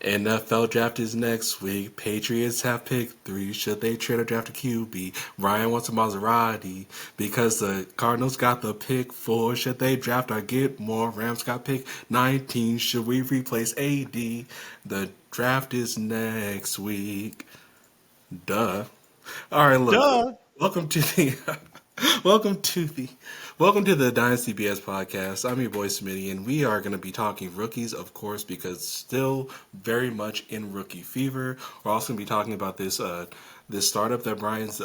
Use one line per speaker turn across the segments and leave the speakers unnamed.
NFL draft is next week. Patriots have picked 3. Should they trade or draft a QB? Ryan wants a Maserati because the Cardinals got the pick 4. Should they draft or get more? Rams got pick 19. Should we replace AD? The draft is next week. Duh. All right, look.
Duh.
Welcome to the welcome to the welcome to the Dynasty BS podcast. I'm your boy Smitty, and we are going to be talking rookies, of course, because still very much in rookie fever. We're also going to be talking about this startup that Brian's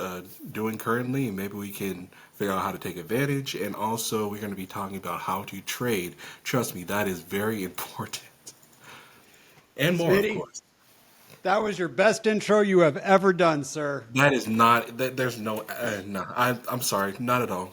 doing currently, and maybe we can figure out how to take advantage. And also, we're going to be talking about how to trade. Trust me, that is very important. And more,
Smitty,
of course.
that was your best intro you have ever done, sir.
That is not. There's no. No, I'm sorry, not at all.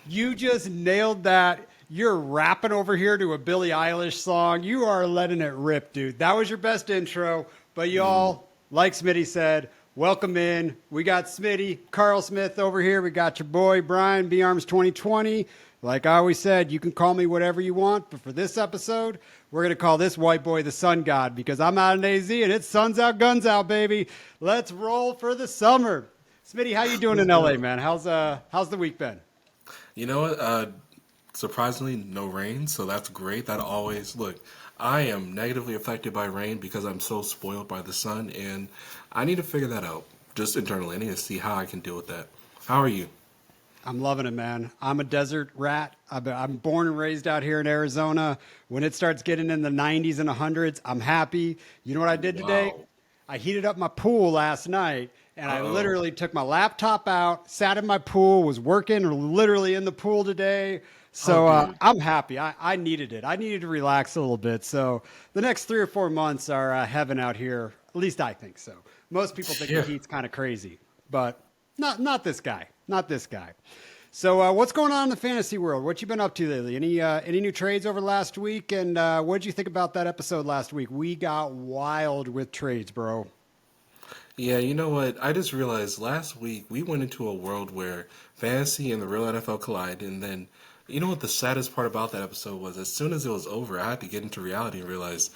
You just nailed that. You're rapping over here to a Billie Eilish song. You are letting it rip, dude. That was your best intro. But y'all, like Smitty said, welcome in. We got Smitty, Carl Smith over here. We got your boy, Brian, B-Arms 2020. Like I always said, you can call me whatever you want. But for this episode, we're going to call this white boy the Sun God because I'm out in AZ and it's suns out, guns out, baby. Let's roll for the summer. Smitty, how you doing in LA, man? How's the week been?
You know what? Surprisingly, no rain, so that's great. That always look. I am negatively affected by rain because I'm so spoiled by the sun, and I need to figure that out just internally. I need to see how I can deal with that. How are you?
I'm loving it, man. I'm a desert rat. I'm born and raised out here in Arizona. When it starts getting in the 90s and 100s, I'm happy. You know what I did today?
Wow.
I heated up my pool last night, and I
Uh-oh.
literally took my laptop out, sat in my pool, was working literally in the pool today. So
dude.
I'm happy. I needed it. I needed to relax a little bit. So the next 3 or 4 months are heaven out here. At least I think so. Most people think
Yeah.
the heat's kind of crazy, but not this guy. Not this guy. So what's going on in the fantasy world? What you been up to lately? Any new trades over last week? And what did you think about that episode last week? We got wild with trades, bro.
Yeah, you know what? I just realized last week we went into a world where fantasy and the real NFL collide, and then you know what the saddest part about that episode was? As soon as it was over, I had to get into reality and realize,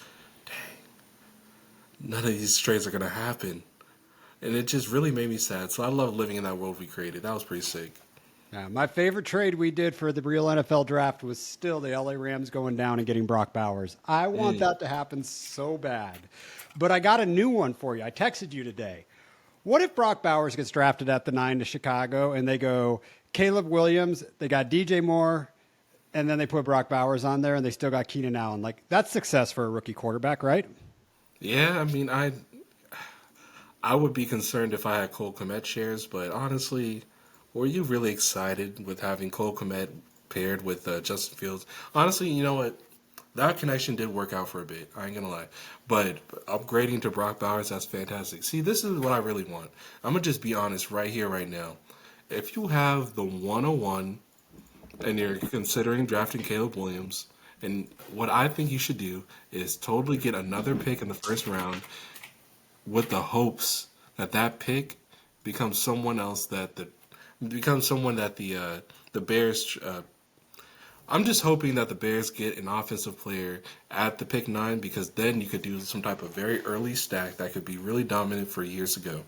none of these trades are gonna happen. And it just really made me sad. So I love living in that world we created. That was pretty sick.
My favorite trade we did for the real NFL draft was still the LA Rams going down and getting Brock Bowers. I want that to happen so bad. But I got a new one for you. I texted you today. What if Brock Bowers gets drafted at the 9 to Chicago and they go Caleb Williams, they got DJ Moore, and then they put Brock Bowers on there and they still got Keenan Allen? Like, that's success for a rookie quarterback, right?
Yeah, I mean, I would be concerned if I had Cole Kmet shares, but honestly, were you really excited with having Cole Kmet paired with Justin Fields? Honestly, you know what? That connection did work out for a bit. I ain't gonna lie. But upgrading to Brock Bowers, that's fantastic. See, this is what I really want. I'm gonna just be honest right here, right now. If you have the 101 and you're considering drafting Caleb Williams, and what I think you should do is totally get another pick in the first round with the hopes that that pick becomes someone else that the Bears. I'm just hoping that the Bears get an offensive player at the pick 9 because then you could do some type of very early stack that could be really dominant for years to go.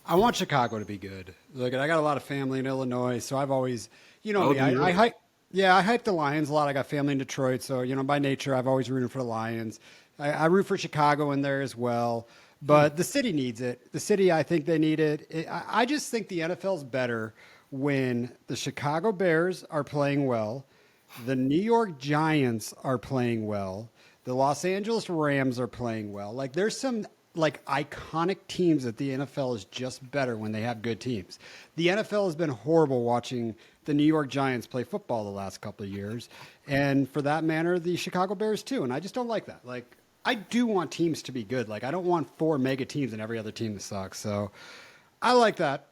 I want Chicago to be good. Look, I got a lot of family in Illinois, so I've always, you know
Oh,
me,
do you
I
really?
hype. Yeah, I hype the Lions a lot. I got family in Detroit, so by nature, I've always rooted for the Lions. I root for Chicago in there as well, but the city needs it. The city, I think they need it. I just think the NFL's better when the Chicago Bears are playing well, the New York Giants are playing well, the Los Angeles Rams are playing well. Like there's some like iconic teams that the NFL is just better when they have good teams. The NFL has been horrible watching the New York Giants play football the last couple of years, and for that matter, the Chicago Bears too. And I just don't like that. Like I do want teams to be good. Like I don't want 4 mega teams and every other team that sucks. So I like that.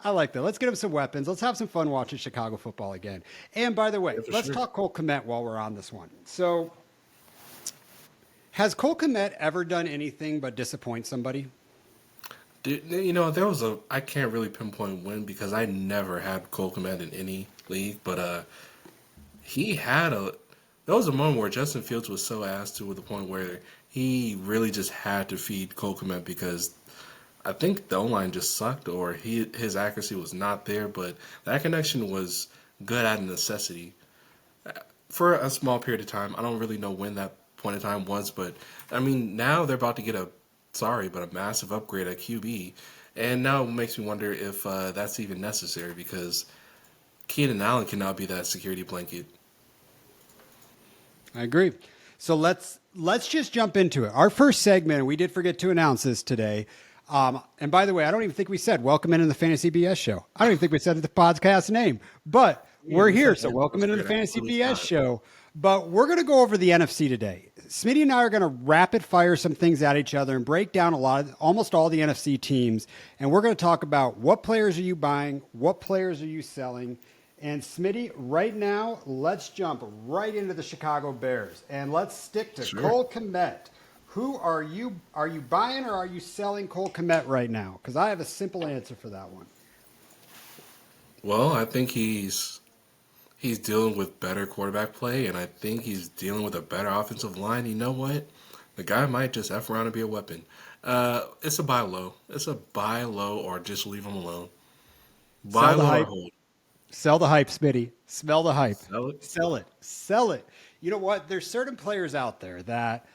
I like that. Let's get him some weapons. Let's have some fun watching Chicago football again. And by the way,
Yeah, for
let's
sure.
talk Cole Kmet while we're on this one. So has Cole Kmet ever done anything but disappoint somebody?
You know, there was I can't really pinpoint when because I never had Cole Kmet in any league, but he had There was a moment where Justin Fields was so ass to the point where he really just had to feed Cole Kmet because I think the O line just sucked or his accuracy was not there, but that connection was good out of necessity for a small period of time. I don't really know when that point in time was, but I mean now they're about to get a massive upgrade at QB, and now it makes me wonder if that's even necessary because Keenan Allen cannot be that security blanket.
I agree. So let's just jump into it. Our first segment, we did forget to announce this today. And by the way, I don't even think we said welcome into the Fantasy BS show. I don't even think we said the podcast name, but we're here. So welcome into the Fantasy BS show. But we're going to go over the NFC today. Smitty and I are going to rapid fire some things at each other and break down almost all the NFC teams. And we're going to talk about what players are you buying, what players are you selling. And Smitty, right now, let's jump right into the Chicago Bears and let's stick to Cole Kmet. Who are you? Are you buying or are you selling Cole Kmet right now? Because I have a simple answer for that one.
Well, I think he's dealing with better quarterback play, and I think he's dealing with a better offensive line. You know what? The guy might just F around and be a weapon. It's a buy low. It's a buy low or just leave him alone. Buy
Sell the
low or
hype.
hold.
Sell the hype, Smitty. Smell the hype.
Sell it.
Sell it. Sell it. You know what? There's certain players out there that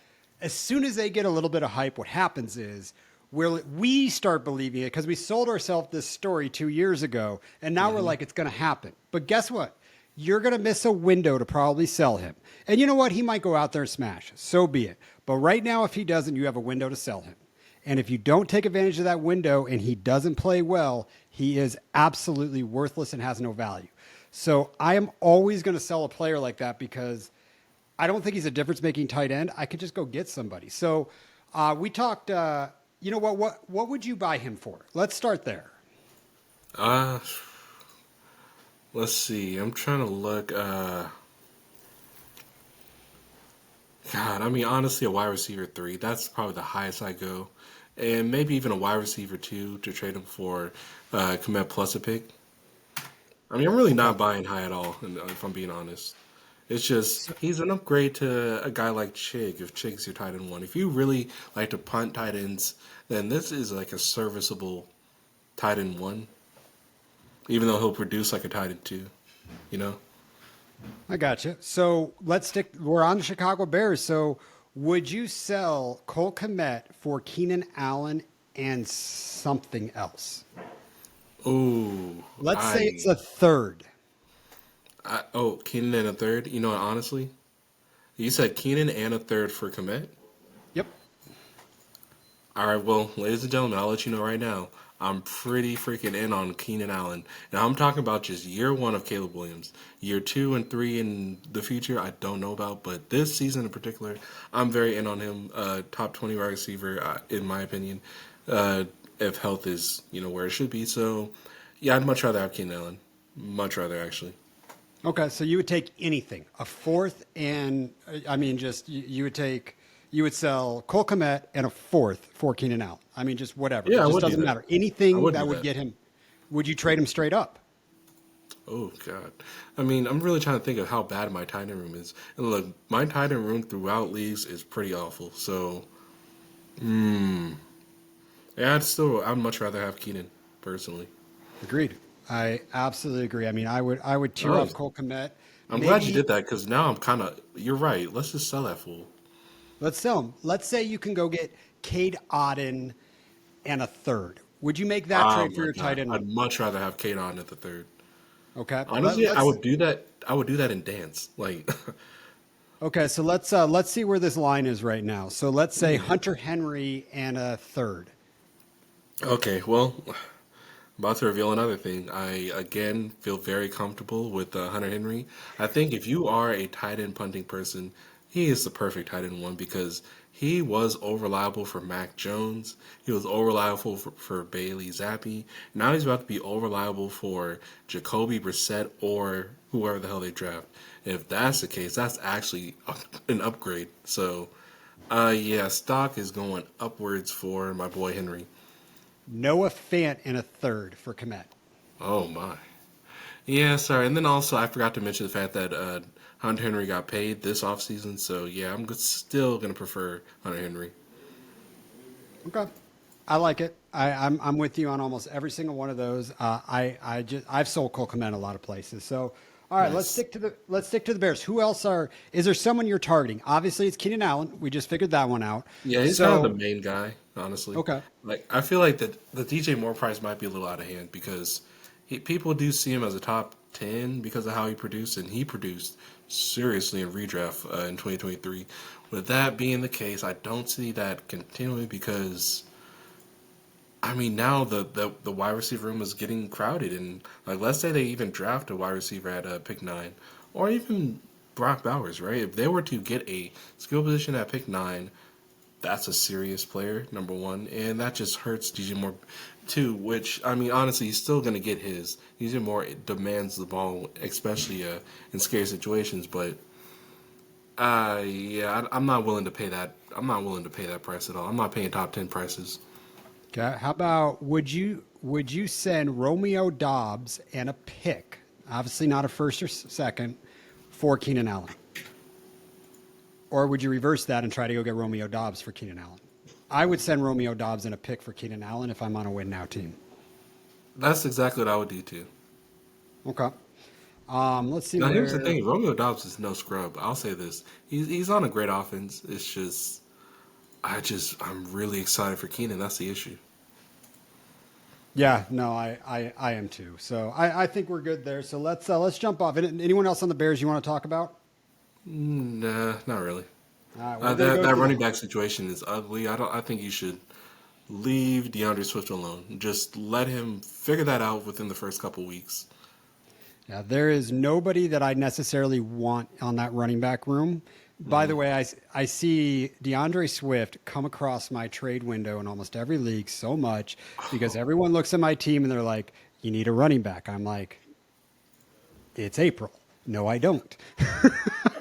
as soon as they get a little bit of hype, what happens is we start believing it because we sold ourselves this story 2 years ago, and now we're like, it's going to happen. But guess what? You're going to miss a window to probably sell him. And you know what? He might go out there and smash. So be it. But right now, if he doesn't, you have a window to sell him. And if you don't take advantage of that window and he doesn't play well, he is absolutely worthless and has no value. So I am always going to sell a player like that because I don't think he's a difference-making tight end. I could just go get somebody. So we talked. You know what would you buy him for? Let's start there.
Uh, let's see. I'm trying to look. God, I mean, honestly, a wide receiver 3. That's probably the highest I go, and maybe even a wide receiver 2 to trade him for Komet plus a pick. I mean, I'm really not buying high at all, if I'm being honest. It's just he's an upgrade to a guy like Chig. If Chig's your tight end 1, if you really like to punt tight ends, then this is like a serviceable tight end 1. Even though he'll produce like a tight end 2, you know.
I got you. So let's stick. We're on the Chicago Bears. So would you sell Cole Kmet for Keenan Allen and something else?
Ooh,
Let's say it's a third.
Keenan and a third. You know what? Honestly, you said Keenan and a third for Komet.
Yep.
All right, well, ladies and gentlemen, I'll let you know right now. I'm pretty freaking in on Keenan Allen. Now, I'm talking about just year 1 of Caleb Williams. Year 2 and 3 in the future, I don't know about. But this season in particular, I'm very in on him. Top 20 wide receiver, in my opinion, if health is, where it should be. So, yeah, I'd much rather have Keenan Allen. Much rather, actually.
Okay, so you would take anything, a fourth, and I mean, just you would sell Cole Kmet and a fourth for Keenan Allen. I mean, just whatever.
Yeah,
It
I
just
would do
doesn't
that.
matter.
I
Anything
would
that
do
would
that.
get him. Would you trade him straight up?
Oh, God. I mean, I'm really trying to think of how bad my tight end room is. And look, my tight end room throughout leagues is pretty awful. So, yeah, I'd much rather have Keenan, personally.
Agreed. I absolutely agree. I mean, I would tear
Oh,
up Cole Kmet.
I'm glad you
Maybe
did that because now I'm kind of. You're right. Let's just sell that fool.
let's sell him. Let's say you can go get Cade Otton and a third. Would you make that
Oh
trade for
my
your tight
God,
end
I'd
room?
much rather have Kate on at the third.
Okay.
Honestly, I would do that. I would do that in dance. Like,
Okay, so let's see where this line is right now. So let's say Hunter Henry and a third.
okay, well, about to reveal another thing. I again feel very comfortable with Hunter Henry. I think if you are a tight end punting person, he is the perfect tight end 1 because he was over reliable for Mac Jones. He was over reliable for Bailey Zappi. Now he's about to be over reliable for Jacoby Brissett or whoever the hell they draft. If that's the case, that's actually an upgrade. So, yeah, stock is going upwards for my boy Henry.
Noah Fant and a third for Komet.
Oh my. Yeah, sorry. And then also, I forgot to mention the fact that Hunter Henry got paid this offseason. So yeah, still gonna prefer Hunter Henry.
Okay. I like it. I'm with you on almost every single one of those. I've sold Cole Kmet a lot of places. So all right,
Nice.
let's stick to the Bears. Who else is there someone you're targeting? Obviously it's Keenan Allen. We just figured that one out.
Yeah, he's kind of the
So
main guy, honestly.
okay.
Like I feel like the DJ Moore price might be a little out of hand because people do see him as a top 10 because of how he produced, and he produced seriously in redraft in 2023. With that being the case, I don't see that continuing because I mean now the wide receiver room is getting crowded, and like let's say they even draft a wide receiver at pick 9, or even Brock Bowers, right? If they were to get a skill position at pick 9, that's a serious player, number one, and that just hurts DJ Moore too. Which I mean, honestly, he's still gonna get his. DJ Moore demands the ball, especially in scary situations. But yeah, I'm not willing to pay that. I'm not willing to pay that price at all. I'm not paying top 10 prices.
Okay. How about would you send Romeo Dobbs and a pick, obviously not a first or second, for Keenan Allen? Or would you reverse that and try to go get Romeo Dobbs for Keenan Allen? I would send Romeo Dobbs and a pick for Keenan Allen if I'm on a win now team.
That's exactly what I would do too.
Okay. Let's see
Now here's the
where.
thing: Romeo Dobbs is no scrub. I'll say this: he's on a great offense. It's just I'm really excited for Keenan. That's the issue.
Yeah, no, I am too. So I think we're good there. So let's jump off. Anyone else on the Bears you want to talk about?
Nah, not really.
All right, we're gonna
That
go
that
to
running
the.
back situation is ugly. I think you should leave DeAndre Swift alone. Just let him figure that out within the first couple weeks.
Yeah, there is nobody that I necessarily want on that running back room. By the way, I see DeAndre Swift come across my trade window in almost every league so much because everyone looks at my team and they're like, "You need a running back." I'm like, "It's April." No, I don't.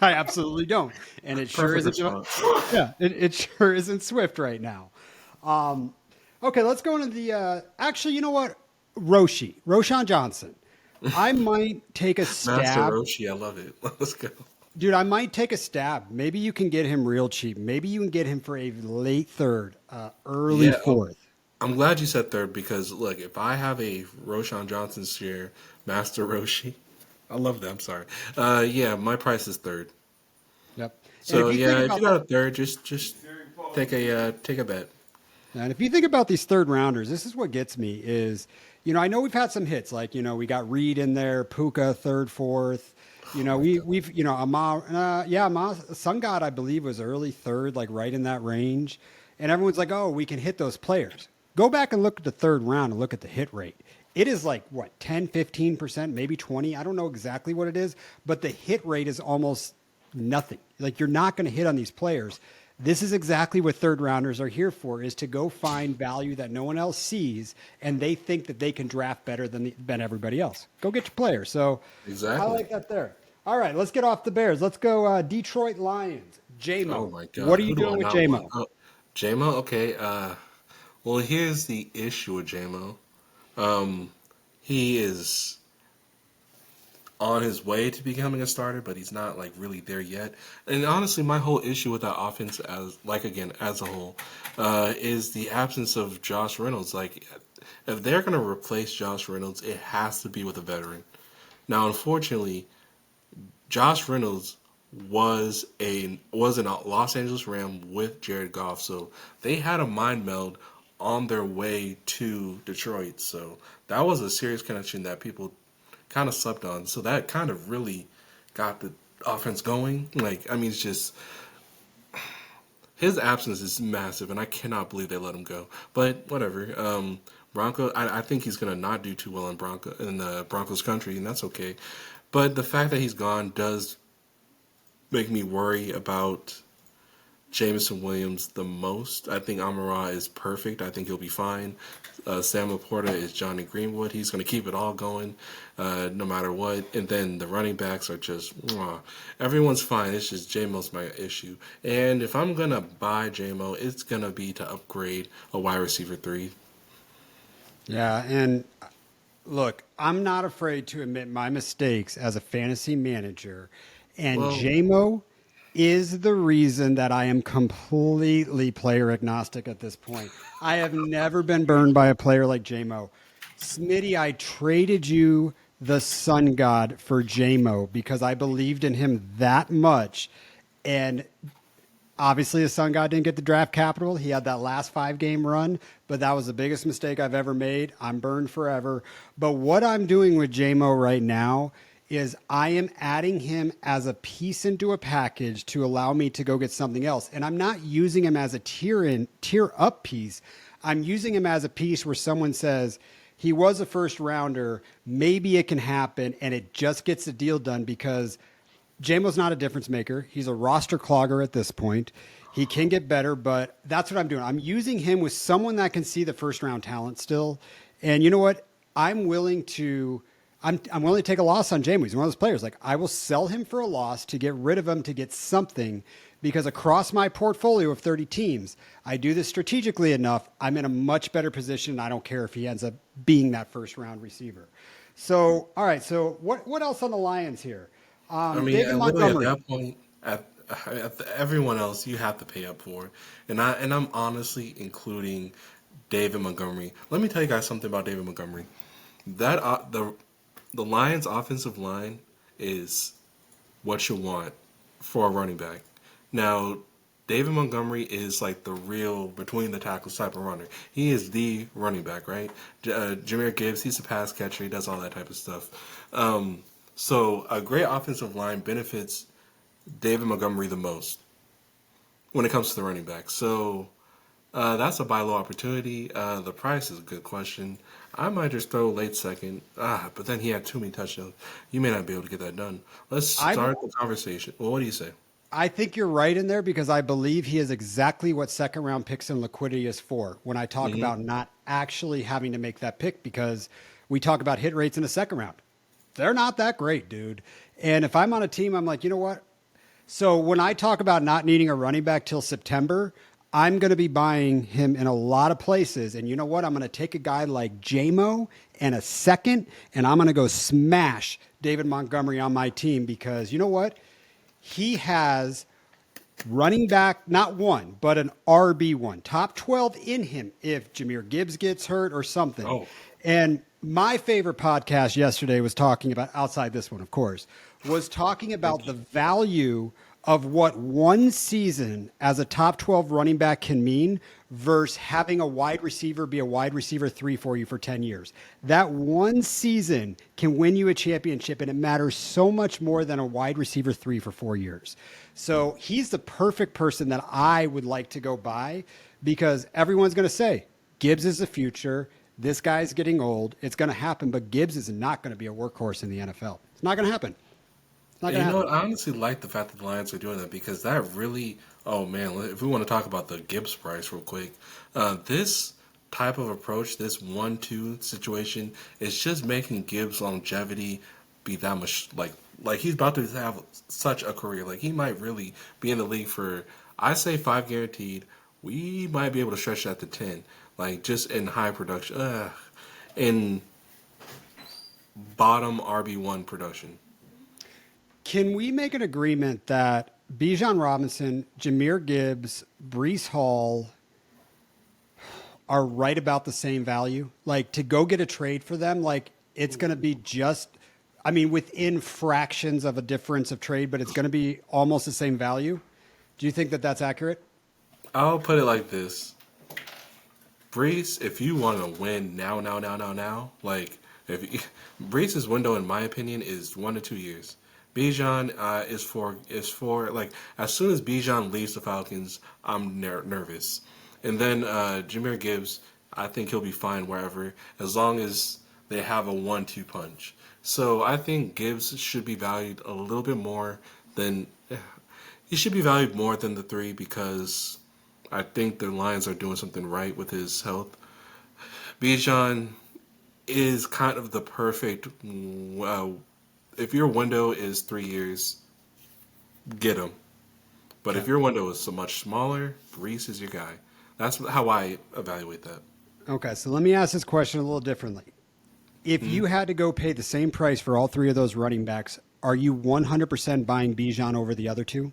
I absolutely don't. And it sure
Perfect
isn't.
response.
Yeah, it sure isn't Swift right now. Um, okay, let's go into the. Actually, you know what? Roshan Johnson. I might take a
Master
stab.
Roshi, I love it. Let's go.
Dude, I might take a stab. Maybe you can get him real cheap. Maybe you can get him for a late third, early
Yeah,
fourth.
I'm glad you said third because look, if I have a Roshan Johnson share, Master Roshi, I love that. I'm sorry. Yeah, my price is third.
Yep. And if
So
you think
yeah, if you
about
got a third, just take a bet.
And if you think about these third rounders, this is what gets me is, I know we've had some hits like, we got Reed in there, Puka third, fourth.
Oh my god.
Amar, Sun God, I believe was early third, like right in that range. And everyone's like, oh, we can hit those players. Go back and look at the third round and look at the hit rate. It is like what, 10, 15%, maybe 20. I don't know exactly what it is, but the hit rate is almost nothing. Like you're not going to hit on these players. This is exactly what third rounders are here for, is to go find value that no one else sees, and they think that they can draft better than everybody else. Go get your player. So I
Exactly.
like that there. All right, let's get off the Bears. Let's go Detroit Lions.
Oh
JMO.
my
What
god.
are you
Who do I
doing with
not want?
JMO?
Oh, JMO. Okay. Well, here's the issue with JMO. He is on his way to becoming a starter, but he's not like really there yet. And honestly, my whole issue with that offense, as a whole, is the absence of Josh Reynolds. Like, if they're gonna replace Josh Reynolds, it has to be with a veteran. Now, unfortunately, Josh Reynolds was a Los Angeles Ram with Jared Goff, so they had a mind meld on their way to Detroit. So that was a serious connection that people kind of slept on. So that kind of really got the offense going. Like, I mean, it's just his absence is massive, and I cannot believe they let him go. But whatever. Bronco, I think he's gonna not do too well in the Broncos country, and that's okay. But the fact that he's gone does make me worry about Jameson Williams the most. I think Amara is perfect. I think he'll be fine. Sam Laporta is Johnny Greenwood. He's going to keep it all going no matter what. And then the running backs are just, mwah. Everyone's fine. It's just JMO's my issue. And if I'm going to buy JMO, it's going to be to upgrade a wide receiver 3.
Yeah, and look, I'm not afraid to admit my mistakes as a fantasy manager. And
Well,
JMO is the reason that I am completely player agnostic at this point. I have never been burned by a player like JMO. Smitty, I traded you the Sun God for JMO because I believed in him that much. And obviously, the Sun God didn't get the draft capital. He had that last 5 game run, but that was the biggest mistake I've ever made. I'm burned forever. But what I'm doing with JMO right now is I am adding him as a piece into a package to allow me to go get something else. And I'm not using him as a tier up piece. I'm using him as a piece where someone says, he was a first rounder. Maybe it can happen, and it just gets the deal done because JMO's not a difference maker. He's a roster clogger at this point. He can get better, but that's what I'm doing. I'm using him with someone that can see the first round talent still. And you know what? I'm willing to I'm willing to take a loss on JMO. He's one of those players. Like I will sell him for a loss to get rid of him to get something because across my portfolio of 30 teams, I do this strategically enough. I'm in a much better position. I don't care if he ends up being that first round receiver. So, all right. So what else on the Lions here?
I mean,
David
and literally at
Montgomery.
that point, everyone else you have to pay up for, and I'm honestly including David Montgomery. Let me tell you guys something about David Montgomery. That the Lions' offensive line is what you want for a running back. Now, David Montgomery is like the real between the tackles type of runner. He is the running back, right? Jameer Gibbs, he's a pass catcher. He does all that type of stuff. So a great offensive line benefits David Montgomery the most when it comes to the running back. So that's a buy low opportunity. The price is a good question. I might just throw late second. But then he had too many touchdowns. You may not be able to get that done. Let's
I
start the conversation. Well, what do you say?
I think you're right in there because I believe he is exactly what second round picks and liquidity is for when I talk
Hmm.
about not actually having to make that pick because we talk about hit rates in the second round. They're not that great, dude. And if I'm on a team, I'm like, you know what? So when I talk about not needing a running back till September, I'm going to be buying him in a lot of places. And you know what? I'm going to take a guy like JMO and a second, and I'm going to go smash David Montgomery on my team because you know what? He has running back, not one, but an RB1, top 12 in him if Jameer Gibbs gets hurt or something.
Oh,
And my favorite podcast yesterday was talking about, outside this one, of course, was talking about
thank
the
you.
value of what one season as a top 12 running back can mean versus having a wide receiver be a wide receiver 3 for you for 10 years. That one season can win you a championship, and it matters so much more than a wide receiver 3 for 4 years. So he's the perfect person that I would like to go buy because everyone's going to say Gibbs is the future. This guy's getting old. It's going to happen, but Gibbs is not going to be a workhorse in the NFL. It's not going to happen. It's not
And
going
you
to
know
happen.
what? I honestly like the fact that the Lions are doing that because that really. Oh man, if we want to talk about the Gibbs price real quick, this type of approach, this 1-2 situation, is just making Gibbs' longevity be that much like he's about to have such a career. Like he might really be in the league for I say 5 guaranteed. We might be able to stretch that to 10, like just in high production, in bottom RB1 production.
Can we make an agreement that Bijan Robinson, Jameer Gibbs, Brees Hall are right about the same value? Like to go get a trade for them, like it's going to be just, I mean, within fractions of a difference of trade, but it's going to be almost the same value. Do you think that that's accurate?
I'll put it like this. Brees, if you want to win now, like if Brees's window, in my opinion, is 1 to 2 years. Bijan is for like as soon as Bijan leaves the Falcons, I'm nervous, and then Jameer Gibbs, I think he'll be fine wherever as long as they have a 1-2 punch. So I think Gibbs should be valued a little bit more than he should be valued more than the 3 because I think the Lions are doing something right with his health. Bijan is kind of the perfect. If your window is 3 years, get him. But if
Okay.
your window is so much smaller, Reese is your guy. That's how I evaluate that.
Okay. So let me ask this question a little differently. If
Hmm?
you had to go pay the same price for all three of those running backs, are you 100% buying Bijan over the other two?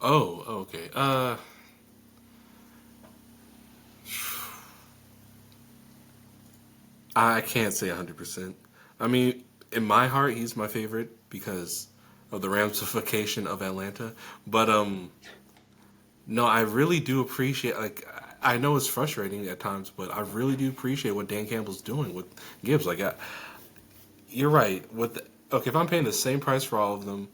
Oh, okay. I can't say 100%. I mean, in my heart, he's my favorite because of the ramification of Atlanta. But no, I really do appreciate. Like, I know it's frustrating at times, but I really do appreciate what Dan Campbell's doing with Gibbs. Like, you're right. Okay, if I'm paying the same price for all of them,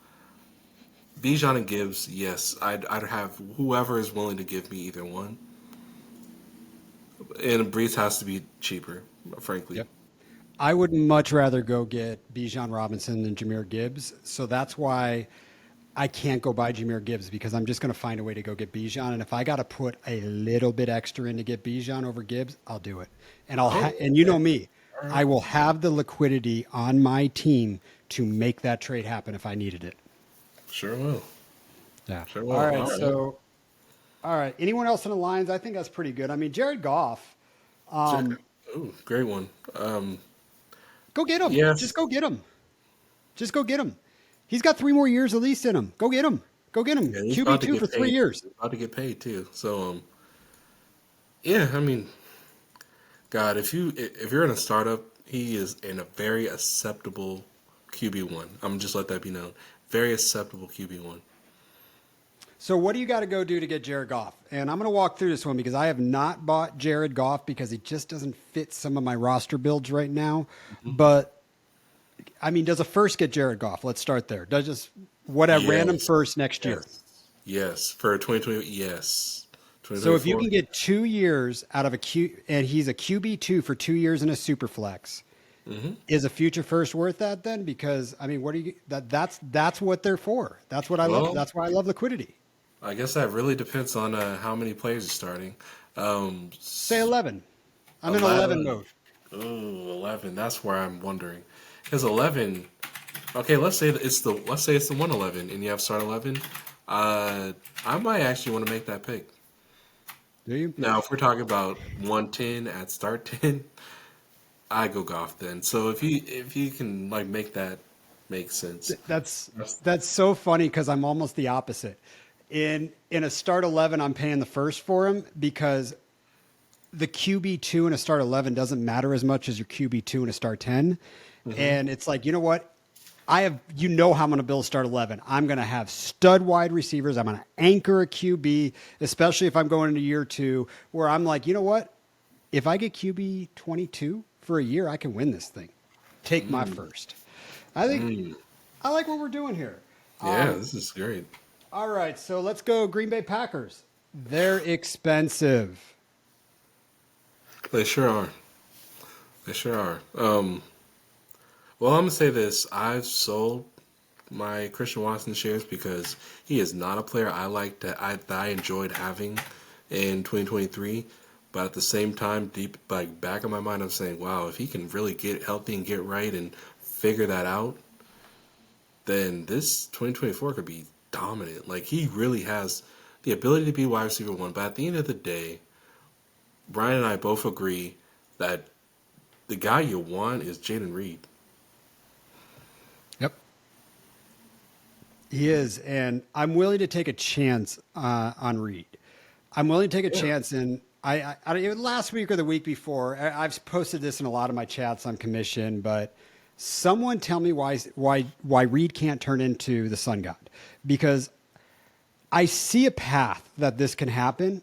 Bijan and Gibbs, yes, I'd have whoever is willing to give me either one. And Brees has to be cheaper, frankly.
Yep. I would much rather go get Bijan Robinson than Jameer Gibbs. So that's why I can't go buy Jameer Gibbs because I'm just going to find a way to go get Bijan. And if I got to put a little bit extra in to get Bijan over Gibbs, I'll do it. And
Oh,
and you
okay.
know me,
All
I
right.
will have the liquidity on my team to make that trade happen if I needed it.
Sure will.
Yeah.
Sure
All
will.
right.
All right.
So, all right. Anyone else in the lines? I think that's pretty good. I mean, Jared Goff,
Ja- Ooh, great one.
go get him. Just
Yes.
go get him. Just go get him. He's got 3 more years at least in him. Go get him. Go get him.
Yeah, he's about to
QB2 for
get
three
paid.
years.
He's about to get paid too. So, yeah. I mean, God, if you're in a startup, he is in a very acceptable QB1. I'm just let that be known. Very acceptable QB1.
So what do you got to go do to get Jared Goff? And I'm going to walk through this one because I have not bought Jared Goff because he just doesn't fit some of my roster builds right now.
Hmm.
But I mean, does a first get Jared Goff? Let's start there. Does just whatever random
Yes.
first next year?
Yes. Yes. For 2020. Yes.
So if you
2024.
can get 2 years out of a Q, and he's a QB2 for 2 years in a super flex,
Hmm.
is a future first worth that then? Because I mean, what do you that's what they're for. That's what I love.
Well,
That's why I love liquidity.
I guess that really depends on how many players are starting. Um,
Say 11. I'm in 11
11.
mode.
Ooh, 11. That's where I'm wondering. Because 11. Okay, let's say it's the 111 and you have start 11. I might actually want to make that pick.
Do you?
Now, if we're talking about 110 at start 10, I go golf then. So if you can like make that make sense.
That's
That's,
that's so funny because I'm almost the opposite. In a start 11, I'm paying the first for him because the QB2 in a start 11 doesn't matter as much as your QB2 in a start 10.
hmm.
And it's like, you know what? I have, you know, how I'm going to build start 11. I'm going to have stud wide receivers. I'm going to anchor a QB, especially if I'm going into year two, where I'm like, you know what? If I get QB 22 for a year, I can win this thing. Take my
Mm,
first. I think
mm.
I like what we're doing here.
Yeah, this is great.
All right, so let's go Green Bay Packers. They're expensive.
They sure are. They sure are. Well, I'm gonna say this: I've sold my Christian Watson shares because he is not a player I like that I enjoyed having in 2023. But at the same time, deep like back of my mind, I'm saying, wow, if he can really get healthy and get right and figure that out, then this 2024 could be dominant. Like he really has the ability to be wide receiver one. But at the end of the day, Brian and I both agree that the guy you want is Jaden Reed.
Yep. He is, and I'm willing to take a chance on Reed. I'm willing to take a
Yeah.
chance, and last week or the week before, I've posted this in a lot of my chats on commission, but someone tell me why Reed can't turn into the Sun God, because I see a path that this can happen,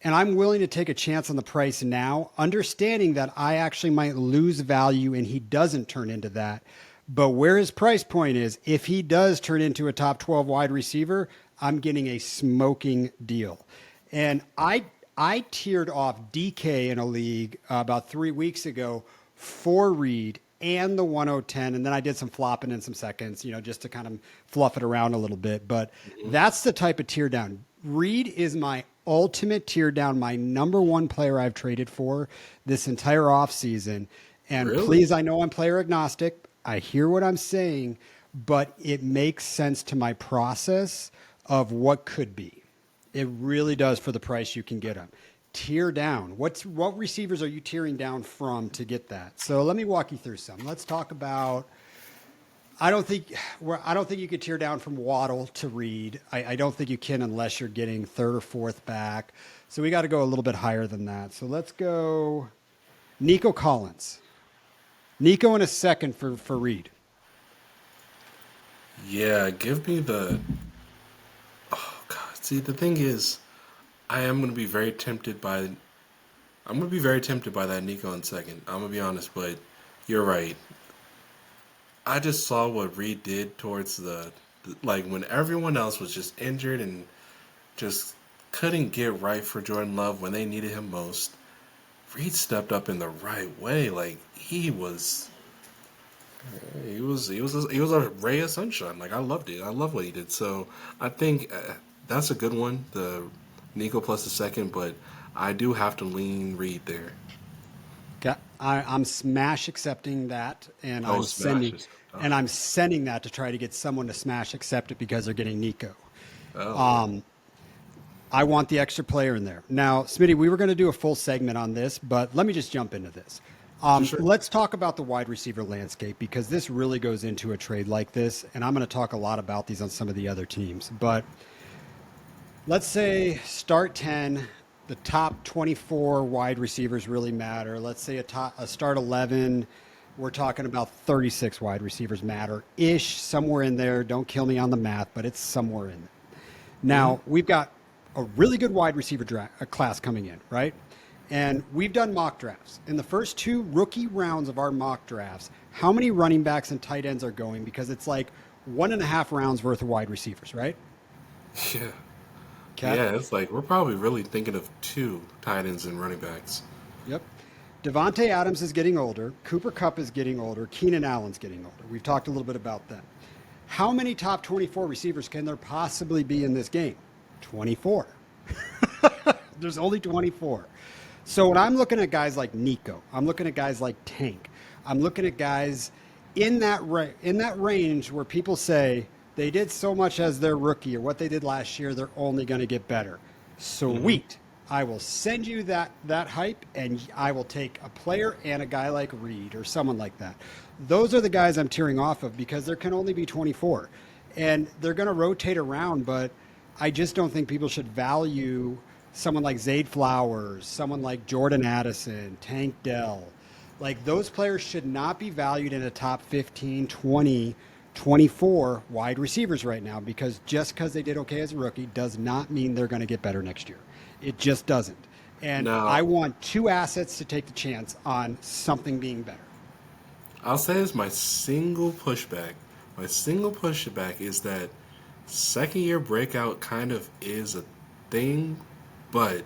and I'm willing to take a chance on the price now, understanding that I actually might lose value and he doesn't turn into that. But where his price point is, if he does turn into a top 12 wide receiver, I'm getting a smoking deal. And I tiered off DK in a league about 3 weeks ago for Reed and the 1010, and then I did some flopping in some seconds, just to kind of fluff it around a little bit. But
Mhm.
that's the type of tear down. Reed is my ultimate tear down, my number one player I've traded for this entire offseason. And
Really?
please, I know I'm player agnostic. I hear what I'm saying, but it makes sense to my process of what could be. It really does for the price you can get them. Tier down. What receivers are you tiering down from to get that? So let me walk you through some. Let's talk about I don't think you could tear down from Waddle to Reed. I don't think you can unless you're getting third or fourth back. So we got to go a little bit higher than that. So let's go Nico Collins. Nico in a second for Reed.
Yeah, give me the. Oh God. See, the thing is, I am gonna be very tempted by. I'm gonna be very tempted by that Nico in second. I'm gonna be honest, but you're right. I just saw what Reed did towards like when everyone else was just injured and just couldn't get right for Jordan Love when they needed him most. Reed stepped up in the right way. Like he was a ray of sunshine. Like I loved it. I love what he did. So I think that's a good one. The Nico plus the second, but I do have to lean Reed there.
Okay. I'm smash accepting that, and
Oh, smashes. Oh,
I'm sending that to try to get someone to smash accept it because they're getting Nico.
oh,
I want the extra player in there. Now, Smitty, we were going to do a full segment on this, but let me just jump into this.
for sure.
Let's talk about the wide receiver landscape because this really goes into a trade like this, and I'm going to talk a lot about these on some of the other teams. But let's say start 10, the top 24 wide receivers really matter. Let's say a start 11, we're talking about 36 wide receivers matter ish, somewhere in there. Don't kill me on the math, but it's somewhere in there. Now, we've got a really good wide receiver class coming in, right? And we've done mock drafts. In the first two rookie rounds of our mock drafts, how many running backs and tight ends are going? Because it's like 1.5 rounds worth of wide receivers, right?
Yeah.
Okay.
Yeah, it's like we're probably really thinking of two tight ends and running backs.
Yep. Devontae Adams is getting older. Cooper Kupp is getting older. Keenan Allen's getting older. We've talked a little bit about that. How many top 24 receivers can there possibly be in this game? 24. There's only 24. So when I'm looking at guys like Nico, I'm looking at guys like Tank. I'm looking at guys in that range where people say they did so much as their rookie or what they did last year, they're only going to get better. Sweet. I will send you that hype, and I will take a player and a guy like Reed or someone like that. Those are the guys I'm tearing off of because there can only be 24. And they're going to rotate around, but I just don't think people should value someone like Zayd Flowers, someone like Jordan Addison, Tank Dell. Like those players should not be valued in a top 15, 20, 24 wide receivers right now because just because they did okay as a rookie does not mean they're going to get better next year. It just doesn't. And I
Now,
want two assets to take the chance on something being better.
I'll say this: my single pushback. My single pushback is that second year breakout kind of is a thing, but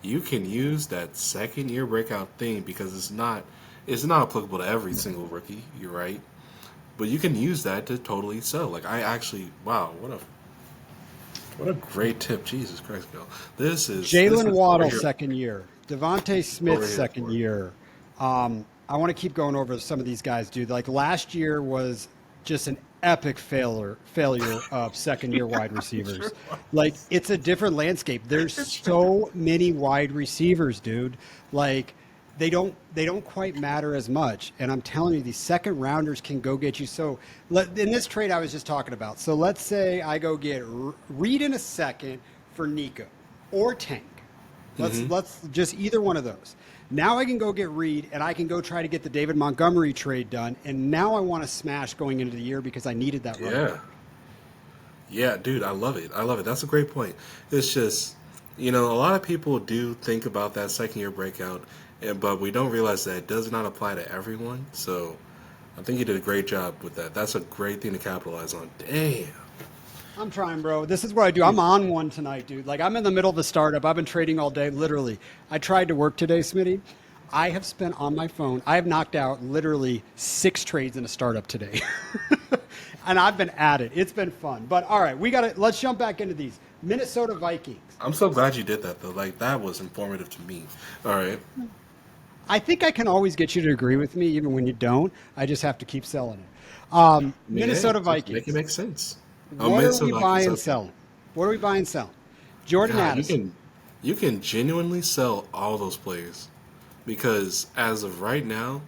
you can use that second year breakout thing because it's not applicable to every single rookie. You're right, but you can use that to totally sell. Like I actually, wow, what a great tip, Jesus Christ, Bill. This
Jalen
is what we're
Waddle,
here,
second year. Devontae
what
Smith,
we're here
second
for.
year. I want to keep going over some of these guys, dude. Like last year was just an epic failure of second year wide
Sure
receivers. Like
was.
it's a different landscape. There's
It's true.
so many wide receivers, dude. Like they don't quite matter as much. And I'm telling you, these second rounders can go get you. So in this trade I was just talking about. So let's say I go get Reed in a second for Nico or Tank. Let's just either one of those. Now I can go get Reed and I can go try to get the David Montgomery trade done. And now I want to smash going into the year because I needed that running
Yeah.
back.
Yeah, dude, I love it. I love it. That's a great point. It's just, a lot of people do think about that second year breakout, but we don't realize that it does not apply to everyone. So I think you did a great job with that. That's a great thing to capitalize on. Damn.
I'm trying, bro. This is what I do. I'm on one tonight, dude. Like I'm in the middle of a startup. I've been trading all day, literally. I tried to work today, Smitty. I have spent on my phone. I have knocked out literally 6 trades in a startup today, and I've been at it. It's been fun. But all right, we got to let's jump back into these Minnesota Vikings.
I'm so glad you did that, though. Like, that was informative to me. All right.
I think I can always get you to agree with me, even when you don't. I just have to keep selling it.
I mean, hey,
Minnesota
just make it
Vikings.
make sense.
What are we
Minnesota Vikings,
buying,
okay.
selling? What are we buying, selling? Jordan
God, you
Addison.
can you can genuinely sell all those players because as of right now,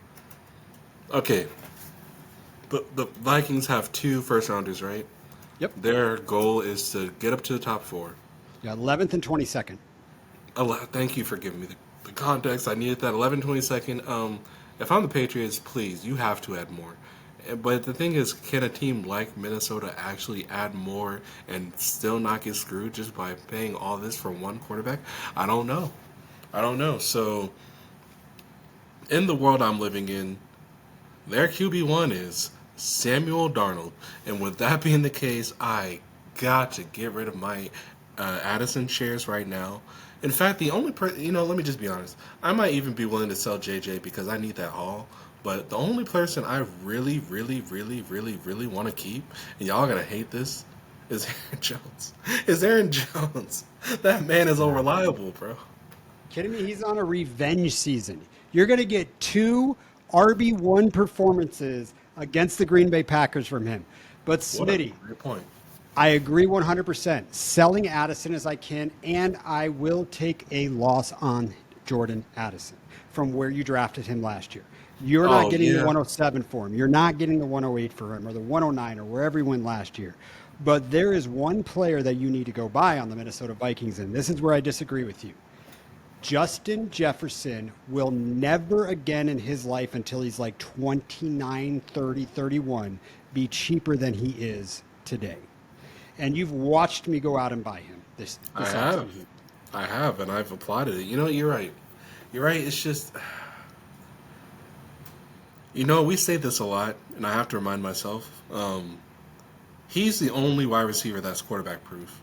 okay, the Vikings have two first rounders, right?
Yep.
Their goal is to get up to the top four.
Yeah, 11th and 22nd.
Thank you for giving me the context. I needed that 11 22nd. If I'm the Patriots, please, you have to add more. But the thing is, can a team like Minnesota actually add more and still not get screwed just by paying all this for one quarterback? I don't know. I don't know. So, in the world I'm living in, their QB1 is Samuel Darnold. And with that being the case, I got to get rid of my Addison shares right now. In fact, the only let me just be honest. I might even be willing to sell JJ because I need that haul. But the only person I really, really, really, really, really want to keep, and y'all gonna hate this, is Aaron Jones. Is Aaron Jones? That man is unreliable, bro.
Kidding me? He's on a revenge season. You're going to get two RB1 performances against the Green Bay Packers from him. But
What a
Smitty,
great point.
I agree 100%. Selling Addison as I can, and I will take a loss on Jordan Addison from where you drafted him last year. You're not
Oh
getting the
yeah.
107 for him. You're not getting the 108 for him or the 109 or wherever he went last year. But there is one player that you need to go buy on the Minnesota Vikings, and this is where I disagree with you. Justin Jefferson will never again in his life until he's like 29, 30, 31 be cheaper than he is today. And you've watched me go out and buy him
I
this
have.
offseason.
I have, and I've applauded it. You know, you're right. You're right. It's just, we say this a lot, and I have to remind myself. He's the only wide receiver that's quarterback proof.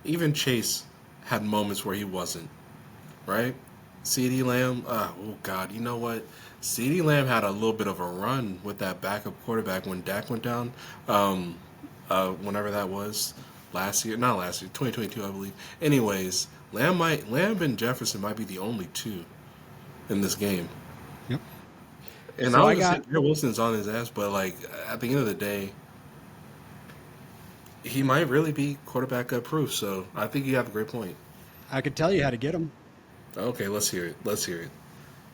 Even Chase had moments where he wasn't, right? CD Lamb, oh God, you know what? CD Lamb had a little bit of a run with that backup quarterback when Dak went down, whenever that was last year, not last year, 2022, I believe. Anyways, Lamb and Jefferson might be the only two in this game.
Yep.
And
So I
obviously,
got,
Garrett Wilson's on his ass, but like at the end of the day, he might really be quarterback proof. So I think you have a great point.
I could tell you how to get him.
Okay, let's hear it. Let's hear it.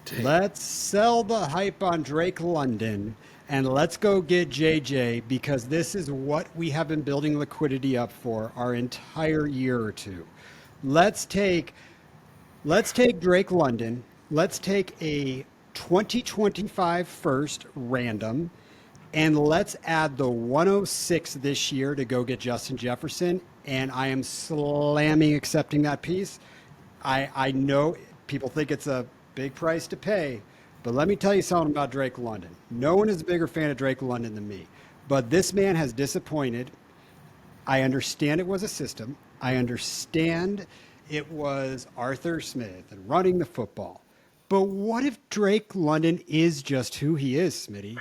Dang.
Let's sell the hype on Drake London and let's go get JJ because this is what we have been building liquidity up for our entire year or two. Let's take let's take Drake London. Let's take a 2025 first random and let's add the 106 this year to go get Justin Jefferson. And I am slamming accepting that piece. I know people think it's a big price to pay, but let me tell you something about Drake London. No one is a bigger fan of Drake London than me, but this man has disappointed. I understand it was a system. I understand it was Arthur Smith and running the football. But what if Drake London is just who he is, Smitty?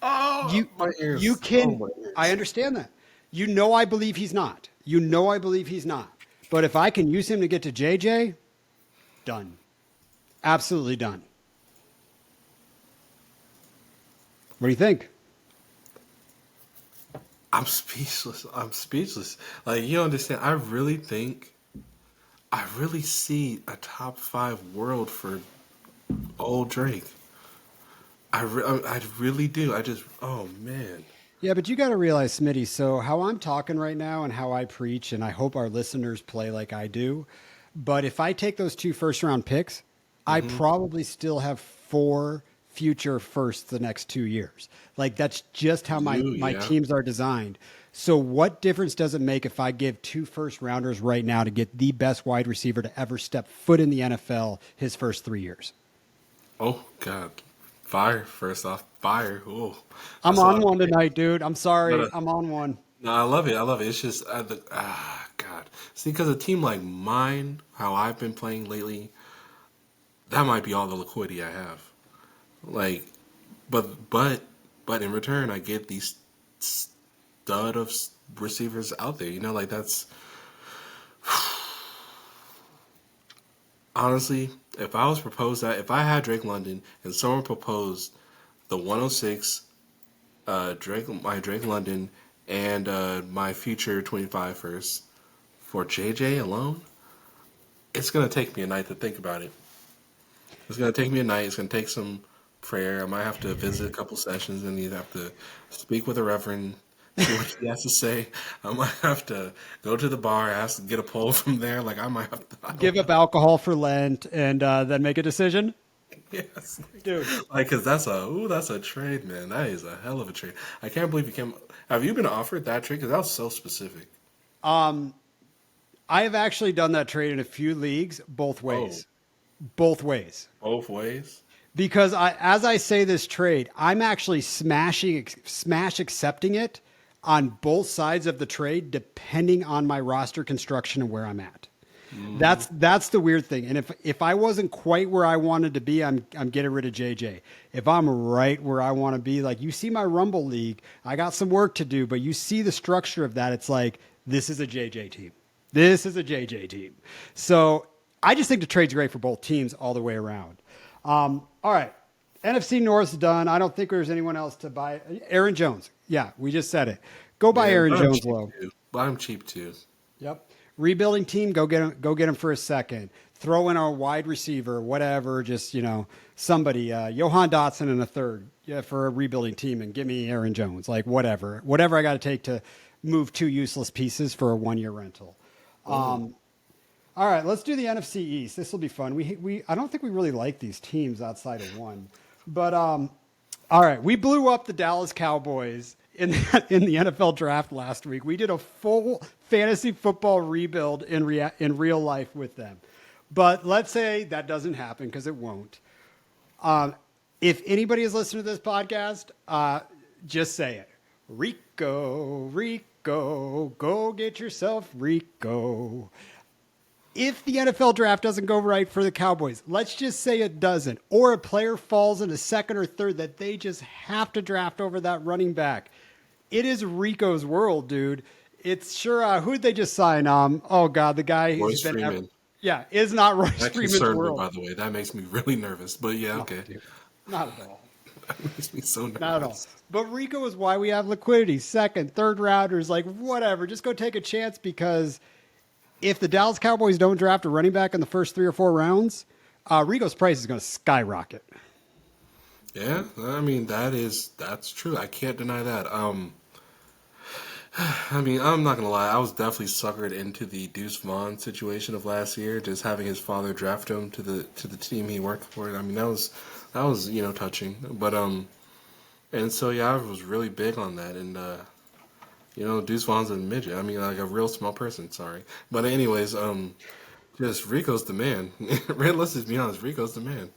Oh,
You
my
you
ears. Oh,
can
my
I
ears.
understand that. You know I believe he's not. You know I believe he's not. But if I can use him to get to JJ, done. Absolutely done. What do you think?
I'm speechless. I'm speechless. Like, you understand, I really see a top five world for old Drake. I really do. Oh, man.
Yeah, but you got to realize, Smitty, so how I'm talking right now and how I preach, and I hope our listeners play like I do. But if I take those two first round picks, I
Mm-hmm.
probably still have four future firsts the next 2 years. Like that's just how my,
You,
my
yeah.
teams are designed. So what difference does it make if I give two first rounders right now to get the best wide receiver to ever step foot in the NFL his first 3 years?
Oh, God. Fire, first off. Fire. Oh,
I'm
that's a lot
on
of
one
fire.
tonight, dude. I'm
No,
sorry.
no,
I'm on one.
no, I love it. I love it. It's just, God. See, because a team like mine, how I've been playing lately, that might be all the liquidity I have. Like, but but but in return, I get these stud of receivers out there. Like that's honestly, if I had Drake London and someone proposed the 106, Drake London, and my future 25 first for JJ alone, it's gonna take me a night to think about it. It's gonna take me a night. It's gonna take some prayer. I might have to visit a couple sessions and either have to speak with a reverend, see what he has to say. I might have to go to the bar, ask, get a poll from there. Like I might have to. I
Give
don't
up
know.
alcohol for Lent and then make a decision,
Yes,
dude.
like because that's a trade, man. That is a hell of a trade. I can't believe you came. Have you been offered that trade? Because that was so specific.
Um, I have actually done that trade in a few leagues,
Oh,
both ways.
both ways.
Because as I say this trade, I'm actually smash accepting it on both sides of the trade, depending on my roster construction and where I'm at.
Mm,
That's the weird thing. And if I wasn't quite where I wanted to be, I'm getting rid of JJ. If I'm right where I want to be, like you see my Rumble League, I got some work to do, but you see the structure of that. It's like this is a JJ team. This is a JJ team. So I just think the trade's great for both teams all the way around. All right. NFC North's done. I don't think there's anyone else to buy. Aaron Jones. Yeah, we just said it. Go buy
man,
Aaron
but I'm
Jones
cheap
low.
too. But I'm cheap too.
Yep. Rebuilding team, go get him. Go get him for a second. Throw in a wide receiver, whatever. Just somebody, Johan Dotson in a third, yeah, for a rebuilding team, and give me Aaron Jones, like whatever I got to take to move two useless pieces for a 1 year rental.
Mm.
All right, let's do the NFC East. This will be fun. We I don't think we really like these teams outside of one, but all right, we blew up the Dallas Cowboys in the NFL draft last week. We did a full fantasy football rebuild in real life with them, but let's say that doesn't happen because it won't. If anybody is listening to this podcast, just say it. Rico, Rico, go get yourself Rico. If the NFL draft doesn't go right for the Cowboys, let's just say it doesn't, or a player falls in a second or third that they just have to draft over that running back. It is Rico's world, dude. It's sure. Who'd they just sign? Oh God, the guy who's
Royce
been
Freeman.
yeah, is not Royce
That
Freeman's
concerned me,
world.
by the way. That makes me really nervous. But yeah,
No,
okay.
dude, not at all.
That makes me so
Not at all.
nervous.
But Rico is why we have liquidity. Second, third rounders, like whatever. Just go take a chance because if the Dallas Cowboys don't draft a running back in the first 3 or 4 rounds, Rico's price is going to skyrocket.
Yeah, I mean that's true. I can't deny that. I mean, I'm not gonna lie. I was definitely suckered into the Deuce Vaughn situation of last year, just having his father draft him to the team he worked for. I mean, that was touching. But and so yeah, I was really big on that. And Deuce Vaughn's a midget. I mean, like a real small person. Sorry, but anyways, just Rico's the man. Let's just be honest, Rico's the man.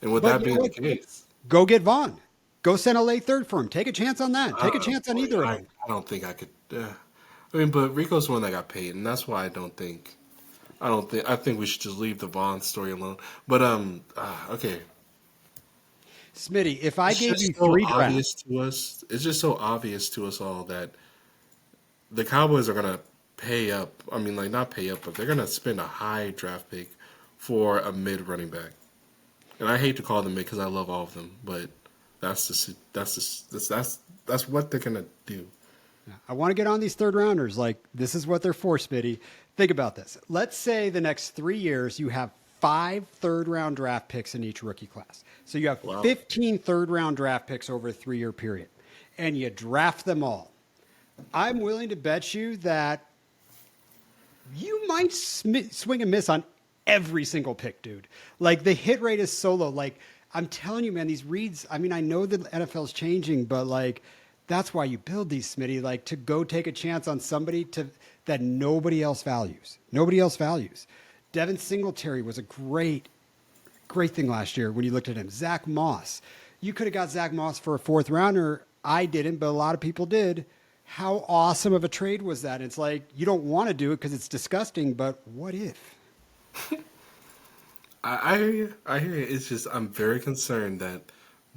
And with
But
that
you know
being the
what?
case,
Go get Vaughn. Go send a late third for him. Take a chance on that. Take a chance on
boy,
either of
I
them.
I don't think I could. I mean, but Rico's the one that got paid, and that's why I think we should just leave the Vaughn story alone. But okay,
Smitty, if I
it's
gave you
just so
three
obvious
drafts,
to us. It's just so obvious to us all that the Cowboys are gonna pay up. I mean, like not pay up, but they're gonna spend a high draft pick for a mid running back. And I hate to call them mid because I love all of them, but that's what they're gonna do.
I want to get on these third rounders. Like, this is what they're for, Smitty. Think about this. Let's say the next 3 years you have 5 third round draft picks in each rookie class. So you have
Wow.
15 third round draft picks over a 3 year period, and you draft them all. I'm willing to bet you that you might swing and miss on every single pick, dude. Like the hit rate is so low. Like I'm telling you, man, these reads. I mean, I know the NFL's changing, but like that's why you build these, Smitty. Like to go take a chance on somebody that nobody else values. Nobody else values. Devin Singletary was a great thing last year when you looked at him. Zach Moss. You could have got Zach Moss for a 4th rounder. I didn't, but a lot of people did. How awesome of a trade was that? It's like you don't want to do it because it's disgusting, but what if?
I hear you. I hear you. It's just I'm very concerned that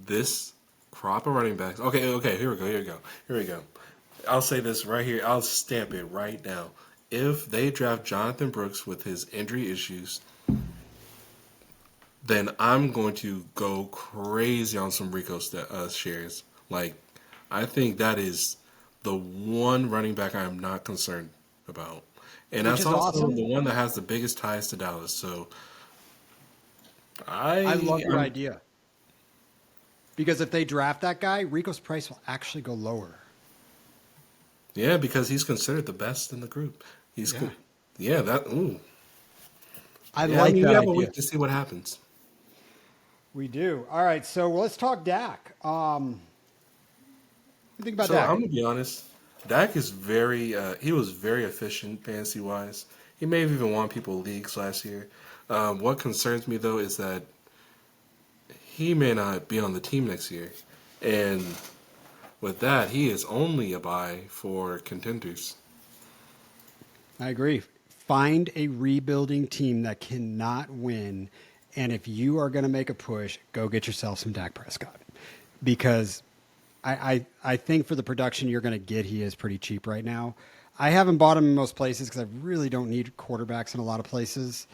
this crop of running backs. Okay, okay. Here we go. Here we go. Here we go. I'll say this right here. I'll stamp it right now. If they draft Jonathan Brooks with his injury issues, then I'm going to go crazy on some Rico shares. Like, I think that is the one running back I am not concerned about. And
Which
that's
is
also
awesome.
the one that has the biggest ties to Dallas. So
I love your
I'm
idea. Because if they draft that guy, Rico's price will actually go lower.
Yeah, because he's considered the best in the group.
Yeah.
Yeah, that. Ooh,
I
yeah. I
like
mean, we
that
have a
idea.
week to see what happens.
We do. All right, so let's talk Dak. What do you think about
So I'm
Dak?
gonna be honest. Dak is very. He was very efficient fantasy wise. He may have even won people leagues last year. What concerns me though is that he may not be on the team next year, and with that, he is only a buy for contenders.
I agree. Find a rebuilding team that cannot win, and if you are going to make a push, go get yourself some Dak Prescott, because I think for the production you're going to get, he is pretty cheap right now. I haven't bought him in most places because I really don't need quarterbacks in a lot of places.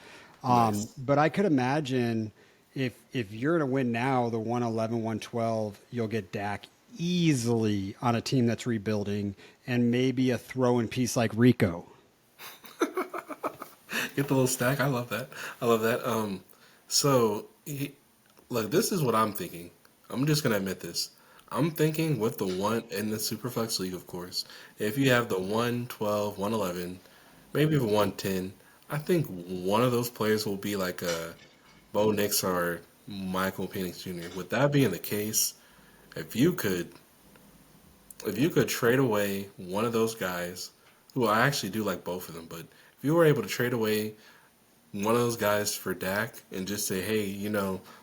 Nice.
But I could imagine if you're going to win now, the 111, 112, you'll get Dak easily on a team that's rebuilding and maybe a throw in piece like Rico.
Get the little stack. I love that. I love that. So look, this is what I'm thinking. I'm just gonna admit this. I'm thinking with the one in the Superflex League, of course. If you have the 112, 111, maybe even 110, I think one of those players will be like a Bo Nix or Michael Penix Jr. With that being the case, if you could, if you could trade away one of those guys, who I actually do like both of them, but if you were able to trade away one of those guys for Dak and just say, hey,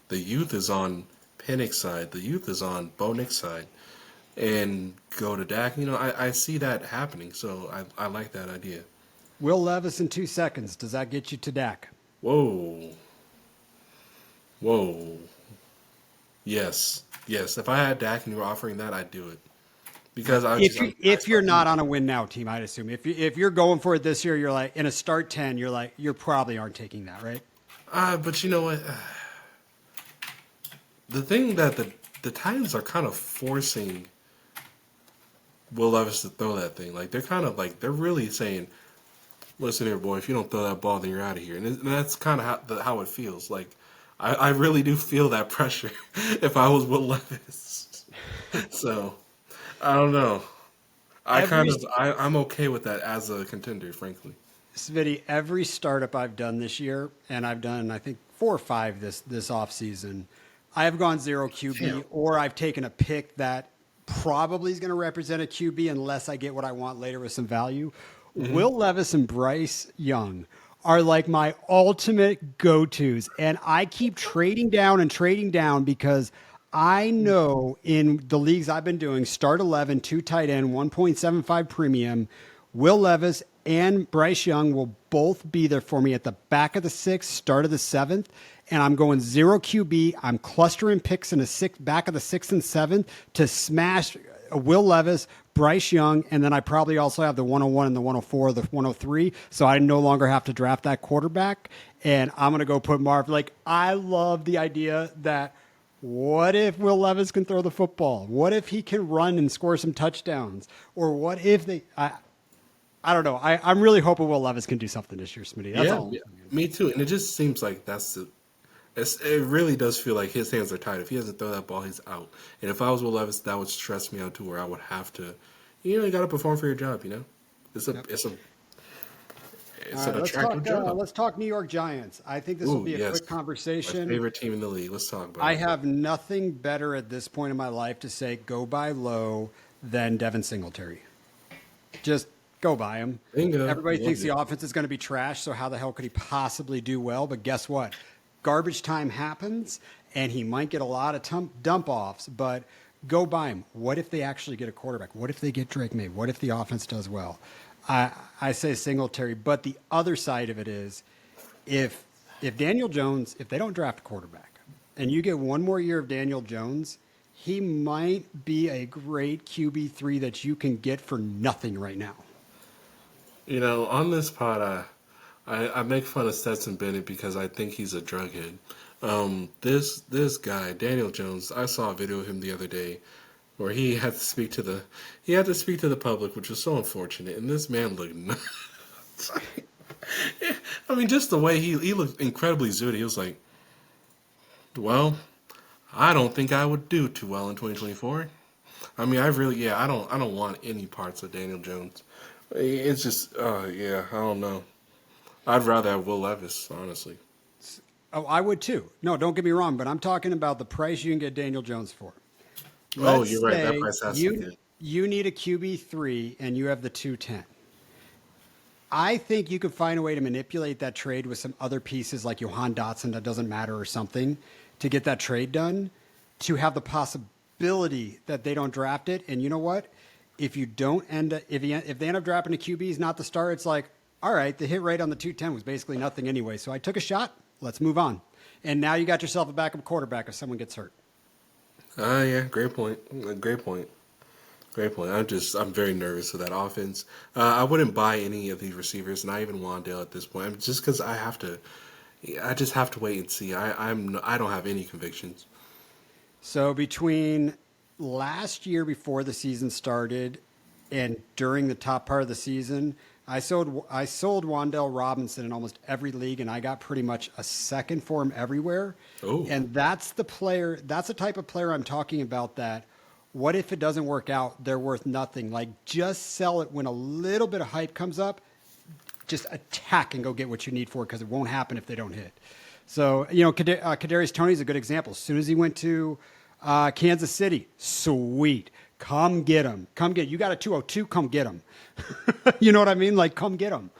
the youth is on Penix's side, the youth is on Bo Nix's side, and go to Dak, I see that happening. So I like that idea.
Will Levis in 2 seconds. Does that get you to Dak?
Whoa. Whoa. Yes. Yes. If I had Dak and you were offering that, I'd do it. Because I
If you're
expect him.
not on a win now team, I'd assume if you're going for it this year, you're like in a start 10, you're like you probably aren't taking that, right?
But you know what? The thing that the Titans are kind of forcing Will Levis to throw that thing. Like they're kind of like they're really saying, "Listen here, boy. If you don't throw that ball, then you're out of here." And that's kind of how it feels. Like I really do feel that pressure if I was Will Levis. So I don't know.
Every
I'm okay with that as a contender, frankly.
Smitty, every startup I've done this year, and I've done I think 4 or 5 this off season, I have gone zero QB,
Damn.
or I've taken a pick that probably is going to represent a QB unless I get what I want later with some value.
Hmm.
Will Levis and Bryce Young are like my ultimate go-tos, and I keep trading down because I know in the leagues I've been doing, start 11, 2 tight end, 1.75 premium, Will Levis and Bryce Young will both be there for me at the back of the sixth, start of the seventh. And I'm going zero QB. I'm clustering picks in the back of the sixth and seventh to smash Will Levis, Bryce Young, and then I probably also have the 101 and the 104, the 103. So I no longer have to draft that quarterback. And I'm going to go put Marv. Like, I love the idea that what if Will Levis can throw the football? What if he can run and score some touchdowns? Or what if I don't know. I'm really hoping Will Levis can do something this year, Smitty. That's
Yeah,
all.
yeah, me too. And it just seems like it really does feel like his hands are tied. If he doesn't throw that ball, he's out. And if I was Will Levis, that would stress me out too, where I would have to, you got to perform for your job. It's a
Yep.
it's a
All
it's
right,
an attractive job.
let's talk New York Giants. I think this will
Ooh,
be a
yes,
quick
my
conversation.
favorite team in the league. Let's talk about
I
it.
have nothing better at this point in my life to say go buy low than Devin Singletary. Just go buy him.
Bingo,
Everybody
love
thinks the
it.
offense is going to be trash, so how the hell could he possibly do well? But guess what? Garbage time happens, and he might get a lot of dump offs, but go buy him. What if they actually get a quarterback? What if they get Drake May? What if the offense does well? I say Singletary, but the other side of it is if Daniel Jones, if they don't draft a quarterback, and you get one more year of Daniel Jones, he might be a great QB3 that you can get for nothing right now.
On this pod, I make fun of Stetson Bennett because I think he's a drug head. This guy Daniel Jones, I saw a video of him the other day where he had to speak to the public, which was so unfortunate. And this man looked nuts. I mean, just the way he looked incredibly zooty. He was like, "Well, I don't think I would do too well in 2024. I mean, I really, yeah, I don't want any parts of Daniel Jones. It's just, yeah, I don't know. I'd rather have Will Levis, honestly.
Oh, I would too. No, don't get me wrong, but I'm talking about the price you can get Daniel Jones for.
Oh,
Let's
you're right. That
say
price has to be
you
good.
you need a QB3 and you have the 210. I think you could find a way to manipulate that trade with some other pieces like Johan Dotson that doesn't matter or something to get that trade done to have the possibility that they don't draft it. And you know what? If you don't end up, if they end up dropping a QB, he's not the star. It's like, all right, the hit rate on the 210 was basically nothing anyway. So I took a shot. Let's move on. And now you got yourself a backup quarterback if someone gets hurt.
Yeah, great point. Great point. Great point. I'm very nervous with that offense. I wouldn't buy any of these receivers, not even Wandale at this point. Just because I just have to wait and see. I don't have any convictions.
So between last year before the season started and during the top part of the season, I sold Wandell Robinson in almost every league, and I got pretty much a second for him everywhere.
Oh,
And that's the player. That's the type of player I'm talking about. That what if it doesn't work out? They're worth nothing. Like just sell it when a little bit of hype comes up. Just attack and go get what you need for it because it won't happen if they don't hit. So, Kadarius Toney is a good example. As soon as he went to Kansas City, sweet. Come get him. Come get. You got a 202. Come get him. You know what I mean? Like, come get him.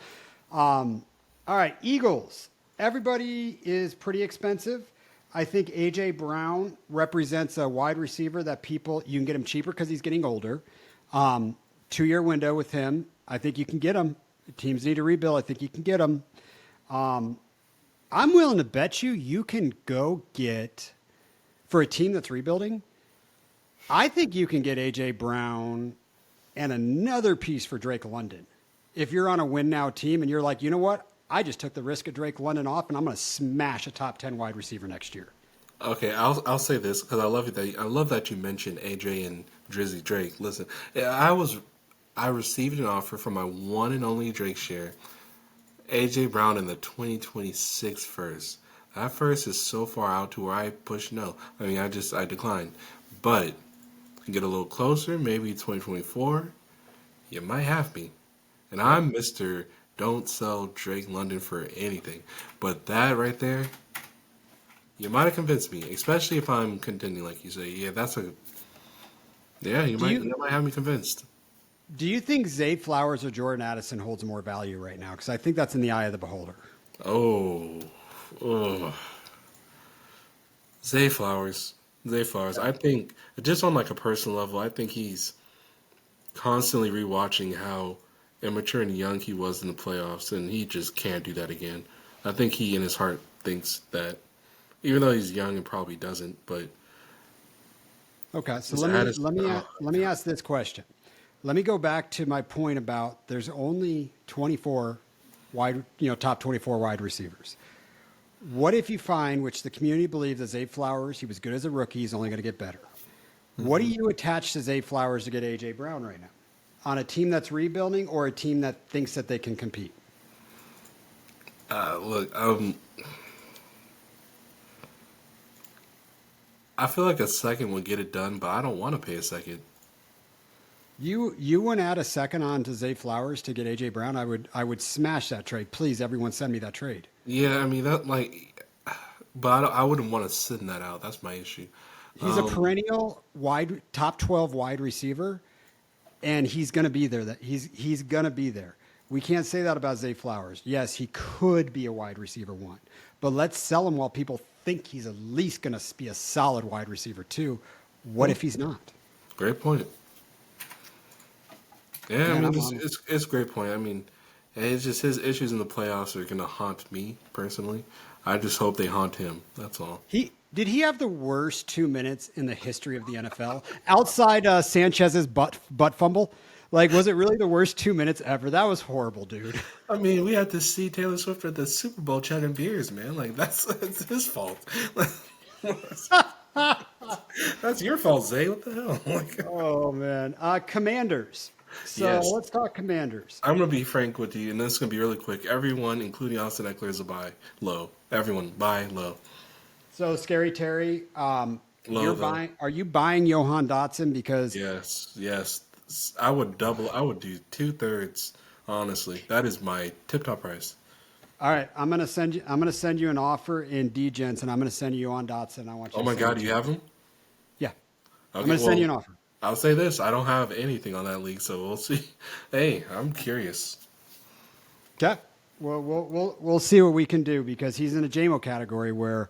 All right, Eagles. Everybody is pretty expensive. I think AJ Brown represents a wide receiver that people you can get him cheaper because he's getting older. 2-year window with him. I think you can get him. Teams need to rebuild. I think you can get him. I'm willing to bet you can go get for a team that's rebuilding. I think you can get AJ Brown and another piece for Drake London. If you're on a win now team and you're like, you know what? I just took the risk of Drake London off and I'm going to smash a top 10 wide receiver next year.
okay. I'll say this because I love that you mentioned AJ and Drizzy Drake. Listen, yeah, I received an offer from my one and only Drake share, AJ Brown in the 2026 first. That first is so far out to where I push no. I mean, I declined, but get a little closer, maybe 2024. You might have me, and
Yep.
I'm Mister. Don't sell Drake London for anything. But that right there, you might have convinced me, especially if I'm contending, like you say. Yeah,
Do you
you might have me convinced.
do you think Zay Flowers or Jordan Addison holds more value right now? Because I think that's in the eye of the beholder.
Oh, oh, Zay Flowers, Zay Flowers. I think just on like a personal level, I think he's constantly rewatching how immature and young he was in the playoffs, and he just can't do that again. I think he in his heart thinks that, even though he's young and probably doesn't, but
Okay, so
his
let me
attitude.
let me
Oh,
let me ask this question. Let me go back to my point about there's only 24 top 24 wide receivers. What if you find, which the community believes that Zay Flowers, he was good as a rookie, he's only going to get better. What do
mhm.
you attach to Zay Flowers to get AJ Brown right now? On a team that's rebuilding or a team that thinks that they can compete?
Look, I feel like a second would get it done, but I don't want to pay a second.
You wouldn't add a second on to Zay Flowers to get AJ Brown. I would smash that trade. Please, everyone, send me that trade.
Yeah, I mean that like, but I wouldn't want to send that out. That's my issue.
He's a
Um,
perennial wide top 12 wide receiver, and he's going to be there. That he's going to be there. We can't say that about Zay Flowers. Yes, he could be a wide receiver one, but let's sell him while people think he's at least going to be a solid wide receiver two. What if he's not?
Great point. Yeah, I
Man,
mean
I'm on it.
it's a great point. I mean, and it's just his issues in the playoffs are gonna haunt me personally. I just hope they haunt him. That's all.
He have the worst 2 minutes in the history of the NFL outside Sanchez's butt fumble? Like, was it really the worst 2 minutes ever? That was horrible, dude.
I mean, we had to see Taylor Swift at the Super Bowl chugging beers, man. Like that's his fault. That's your fault, Zay. What the hell? Like,
Oh man, Commanders. So
yes,
let's talk Commanders.
I'm gonna be frank with you, and this is gonna be really quick. Everyone, including Austin Eckler, is a buy low. Everyone buy low.
So Scary Terry. You're
Low though.
buying? Are you buying Johan Dotson? Because
Yes, yes. I would double. I would do 2/3. Honestly, that is my tip top price.
all right, I'm gonna send you. I'm gonna send you an offer in Dgens, and I'm gonna send you Johan Dotson. I want
Oh
you to
my
send
God,
it
do
to
you
me.
have them?
Yeah, I'm
Okay,
gonna send you
well,
an offer.
I'll say this: I don't have anything on that league, so we'll see. Hey, I'm curious.
Okay. Well, we'll see what we can do because he's in a JMO category where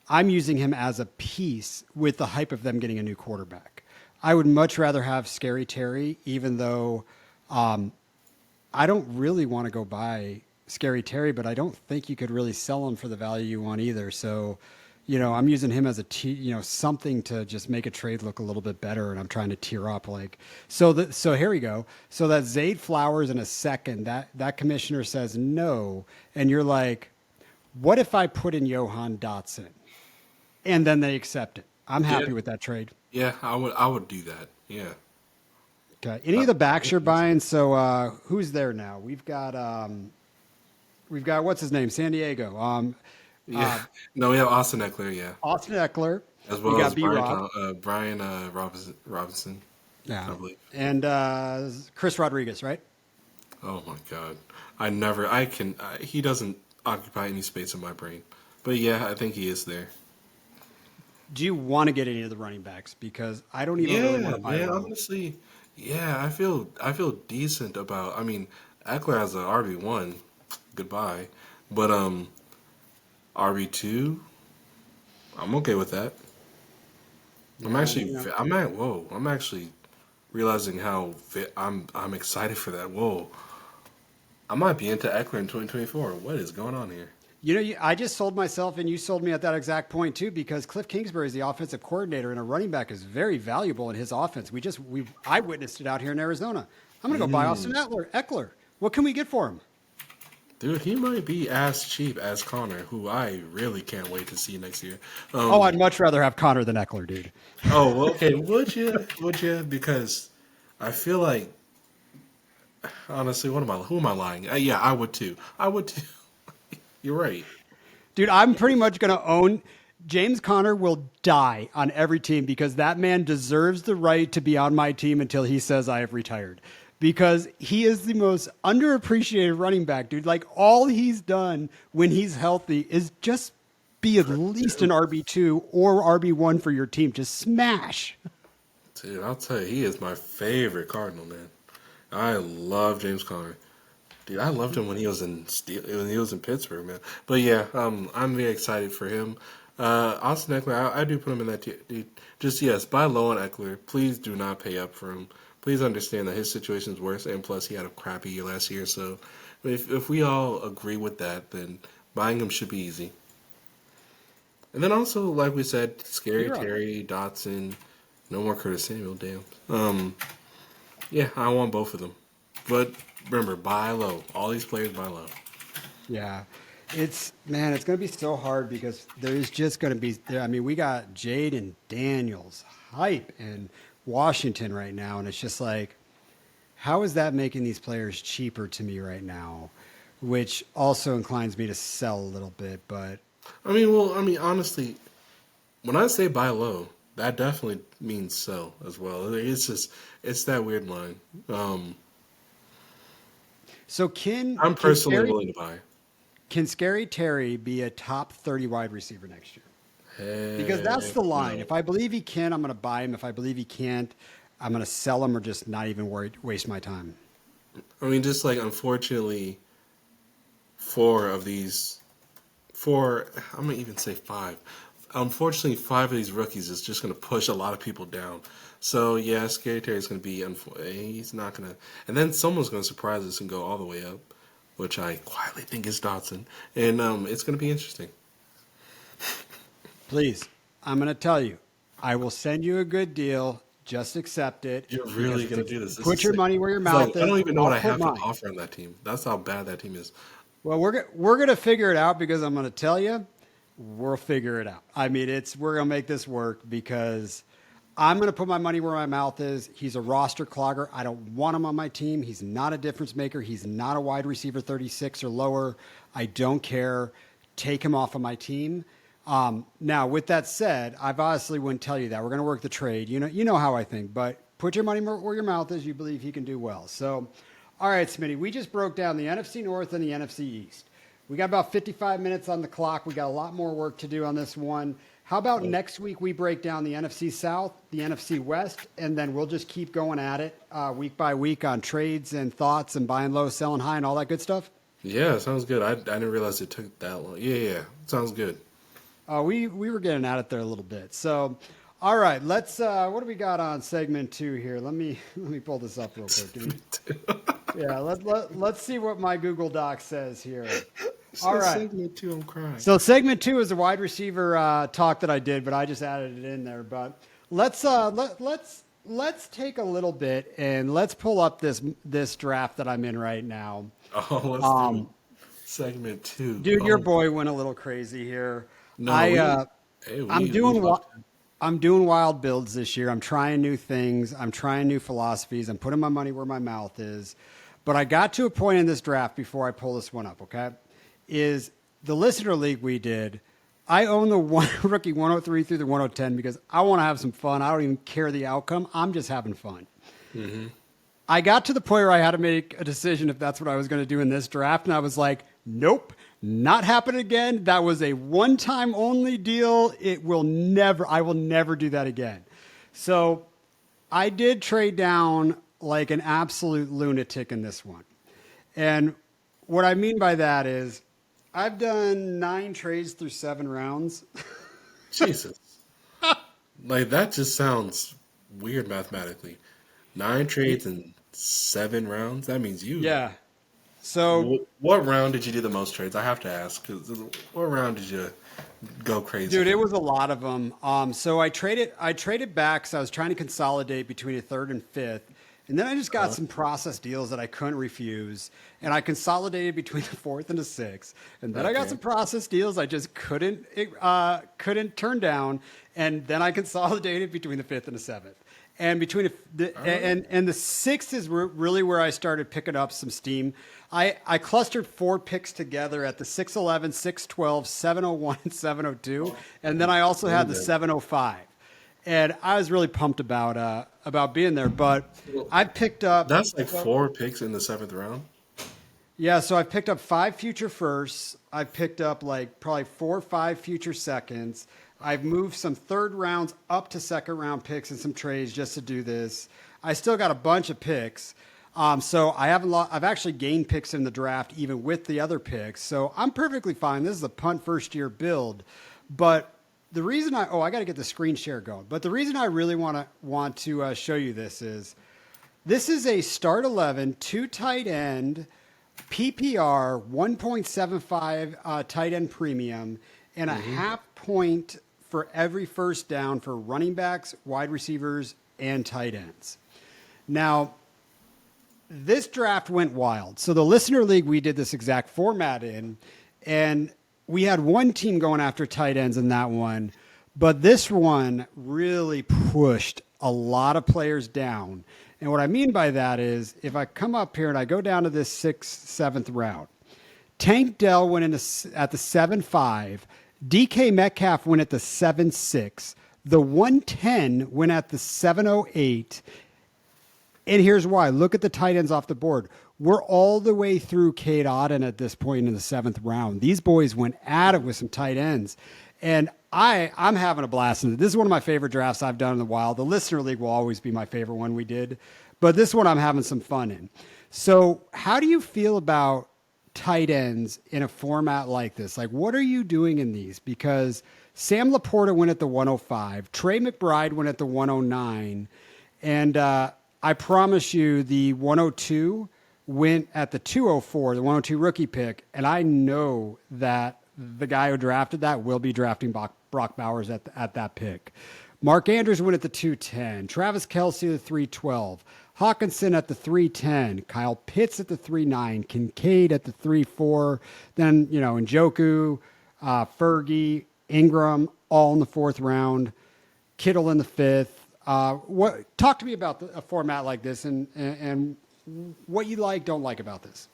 I'm using him as a piece with the hype of them getting a new quarterback. I would much rather have Scary Terry, even though I don't really want to go buy Scary Terry, but I don't think you could really sell him for the value you want either. So, I'm using him as something to just make a trade look a little bit better, and I'm trying to tier up. So here we go. So that Zayd Flowers in a second, that commissioner says no, and you're like, what if I put in Johan Dotson, and then they accept it? I'm
Yeah,
happy with that trade.
yeah, I would do that. Yeah.
Okay. Any of
But
the backs you're buying? So who's there now? We've got what's his name? San Diego.
yeah,
Uh,
no, we have Austin Eckler, yeah,
Austin Eckler.
as
You
well
got
as
B Rob.
Brian Robinson,
Yeah.
I believe.
And Chris Rodriguez, right?
Oh my God, I never, I can, he doesn't occupy any space in my brain. But yeah, I think he is there.
Do you want to get any of the running backs? Because I don't even really want
Yeah,
to buy
man.
low.
Honestly, yeah. I feel decent about. I mean, Eckler has a RB1. Goodbye. But RB2. I'm okay with that. I'm
Yeah,
actually. I'm at. Whoa. I'm actually realizing how I'm excited for that. Whoa. I might be into Eckler in 2024. What is going on here?
I just sold myself, and you sold me at that exact point too, because Cliff Kingsbury is the offensive coordinator, and a running back is very valuable in his offense. I witnessed it out here in Arizona. I'm going to go buy Austin Eckler. What can we get for him?
Dude, he might be as cheap as Connor, who I really can't wait to see next year.
Oh, I'd
Um,
much rather have Connor than Eckler, dude.
Oh, well, okay. Would you? Would you? Because I feel like honestly, what am I? Who am I lying? Yeah, I would too. I would too. You're right.
Dude, I'm pretty much going to own James Conner will die on every team because that man deserves the right to be on my team until he says I have retired. Because he is the most underappreciated running back, dude. Like all he's done when he's healthy is just be at least an RB2 or RB1 for your team. Just smash.
Dude, I'll tell you, he is my favorite Cardinal, man. I love James Conner. Dude, I loved him when he was when he was in Pittsburgh, man. But yeah, I'm very excited for him. Austin Eckler, I do put him in that tier. Dude, just yes, buy low on Eckler. Please do not pay up for him. Please understand that his situation is worse, and plus he had a crappy year last year. So, if we all agree with that, then buying him should be easy. And then also, like we said, Scary
You're up.
Terry, Dotson, no more Curtis Samuel, damn. Yeah, I want both of them. But remember, buy low. All these players buy low.
Yeah. It's going to be so hard because there's just going to be, I mean, we got Jade and Daniels hype in Washington right now. And it's just like, how is that making these players cheaper to me right now? Which also inclines me to sell a little bit, but
Honestly, when I say buy low, that definitely means sell as well. It's that weird line.
so
I'm personally willing to buy.
Can Scary Terry be a top 30 wide receiver next year? Because that's
Heck
the line.
no.
If I believe he can, I'm going to buy him. If I believe he can't, I'm going to sell him or just not even waste my time.
Just like unfortunately, four of these, four, I'm gonna even say five. Unfortunately, five of these rookies is just gonna push a lot of people down. So yeah, Scary Terry's gonna be. He's not gonna. And then someone's gonna surprise us and go all the way up, which I quietly think is Dotson. And it's gonna be interesting.
Please, I'm going to tell you, I will send you a good deal. Just accept it
You're
because
really gonna do this. This
put
is
your
sick.
money where your
It's like
mouth
I don't
is.
even know what
I'll
I
put
have to
mine.
offer on that team. That's how bad that team is.
Well, we're gonna figure it out because I'm gonna tell you, we'll figure it out. I mean, we're gonna make this work because I'm gonna put my money where my mouth is. He's a roster clogger. I don't want him on my team. He's not a difference maker. He's not a wide receiver 36 or lower. I don't care. Take him off of my team. Now, with that said, I've obviously wouldn't tell you that. We're going to work the trade. You know how I think, but put your money where your mouth is. You believe he can do well. So, all right, Smitty, we just broke down the NFC North and the NFC East. We got about 55 minutes on the clock. We got a lot more work to do on this one. How about next week we break down the NFC South, the NFC West, and then we'll just keep going at it week by week on trades and thoughts and buying low, selling high, and all that good stuff?
Yeah, sounds good. I didn't realize it took that long. Yeah, sounds good.
We were getting at it there a little bit. So, all right, let's. What do we got on segment 2 here? Let me pull this up real quick.
Me too.
Yeah, let's see what my Google Doc says here.
So
All right.
segment 2, I'm crying.
So segment 2 is the wide receiver talk that I did, but I just added it in there. But let's take a little bit and let's pull up this draft that I'm in right now.
Oh, let's do segment 2.
Dude,
Oh,
your boy went a little crazy here.
no,
I'm doing wild builds this year. I'm trying new things. I'm trying new philosophies. I'm putting my money where my mouth is. But I got to a point in this draft before I pull this one up, okay? Is the listener league we did, I own the rookie 103 through the 110 because I want to have some fun. I don't even care the outcome. I'm just having fun.
Mm-hmm.
I got to the point where I had to make a decision if that's what I was going to do in this draft. And I was like, nope, not happening again. That was a one-time only deal. I will never do that again. So I did trade down like an absolute lunatic in this one. And what I mean by that is I've done 9 trades through 7 rounds.
Jesus. Like, that just sounds weird mathematically. 9 trades in 7 rounds? That means you.
Yeah. So
What round did you do the most trades? I have to ask. 'Cause what round did you go crazy?
dude, it was a lot of them. So I traded back. So I was trying to consolidate between a 3rd and 5th. And then I just got some process deals that I couldn't refuse. And I consolidated between the 4th and the 6th. And then I got
Okay.
some process deals I just couldn't turn down. And then I consolidated between the 5th and the 7th. And between the 6th is really where I started picking up some steam. I clustered 4 picks together at the 611, 612, 701, and 702. And then I also had the 705. And I was really pumped about being there. But I picked up.
That's like 4 picks in the 7th round.
Yeah, so I picked up 5 future firsts. I picked up like probably 4 or 5 future seconds. I've moved some 3rd rounds up to 2nd round picks and some trades just to do this. I still got a bunch of picks. So I haven't I've actually gained picks in the draft even with the other picks. So I'm perfectly fine. This is a punt first year build. But the reason I got to get the screen share going. But the reason I really want to show you this is a start 11, 2 tight end, PPR, 1.75 tight end premium, and a half point for every first down for running backs, wide receivers, and tight ends. Now, this draft went wild. So the listener league, we did this exact format in, and we had one team going after tight ends in that one, but this one really pushed a lot of players down. And what I mean by that is if I come up here and I go down to this 6th, 7th round, Tank Dell went at the 7-5. DK Metcalf went at the 7-6. The 110 went at the 708. And here's why. Look at the tight ends off the board. We're all the way through Cade Otton at this point in the 7th round. These boys went at it with some tight ends. And I'm having a blast in it. This is one of my favorite drafts I've done in a while. The Listener League will always be my favorite one we did. But this one I'm having some fun in. So how do you feel about tight ends in a format like this? Like, what are you doing in these? Because Sam Laporta went at the 105. Trey McBride went at the 109. And I promise you the 102 went at the 204, the 102 rookie pick. And I know that the guy who drafted that will be drafting Brock Bowers at that pick. Mark Andrews went at the 210. Travis Kelce at the 312. Hawkinson at the 310. Kyle Pitts at the 39. Kincaid at the 34. Then, Njoku, Fergie, Ingram, all in the 4th round. Kittle in the 5th. Talk to me about a format like this and what you don't like about this.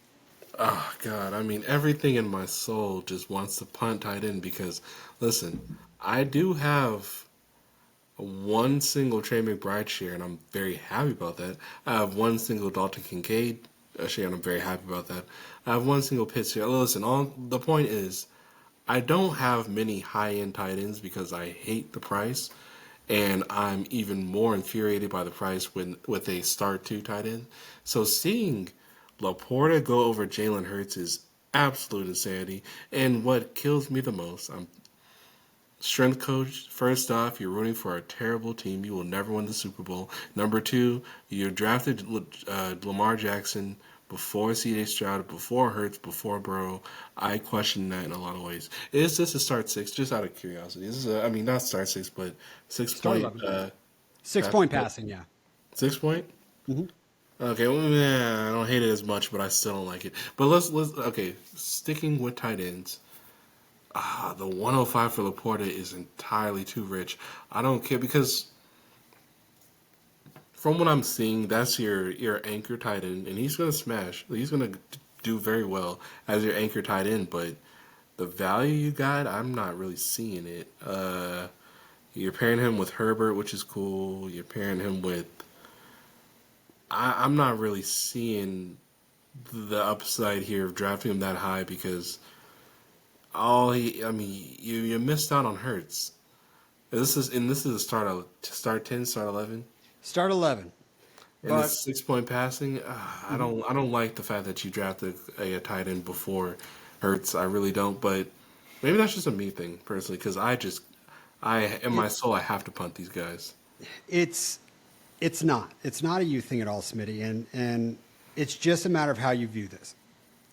Oh God, I mean everything in my soul just wants to punt tight end because listen, I do have one single Trey McBride share, and I'm very happy about that. I have one single Dalton Kincaid share, and I'm very happy about that. I have one single Pitts share. Listen, all the point is, I don't have many high end tight ends because I hate the price, and I'm even more infuriated by the price when with a start two tight end. So seeing Laporta go over Jalen Hurts is absolute insanity. And what kills me the most, I'm strength coach, first off, you're rooting for a terrible team. You will never win the Super Bowl. Number two, you drafted Lamar Jackson before C.J. Stroud, before Hurts, before Burrow. I question that in a lot of ways. Is this a start six? Just out of curiosity. This is I mean, not start six, but six
Start
point
11. Six
pass.
point passing, yeah.
6 point.
Hmm.
Okay, well, I don't hate it as much, but I still don't like it. But let's okay. Sticking with tight ends. The 105 for Laporta is entirely too rich. I don't care because from what I'm seeing, that's your anchor tight end, and he's gonna smash. He's gonna do very well as your anchor tight end. But the value you got, I'm not really seeing it. You're pairing him with Herbert, which is cool. You're pairing him with. I'm not really seeing the upside here of drafting him that high because I mean, you missed out on Hurts. This is a start 10, start 11,
Start 11.
and
But
it's 6 point passing. I don't like the fact that you drafted a tight end before Hurts. I really don't. But maybe that's just a me thing personally because I in my
it,
soul I have to punt these guys.
it's it's not a you thing at all, Smitty, and it's just a matter of how you view this.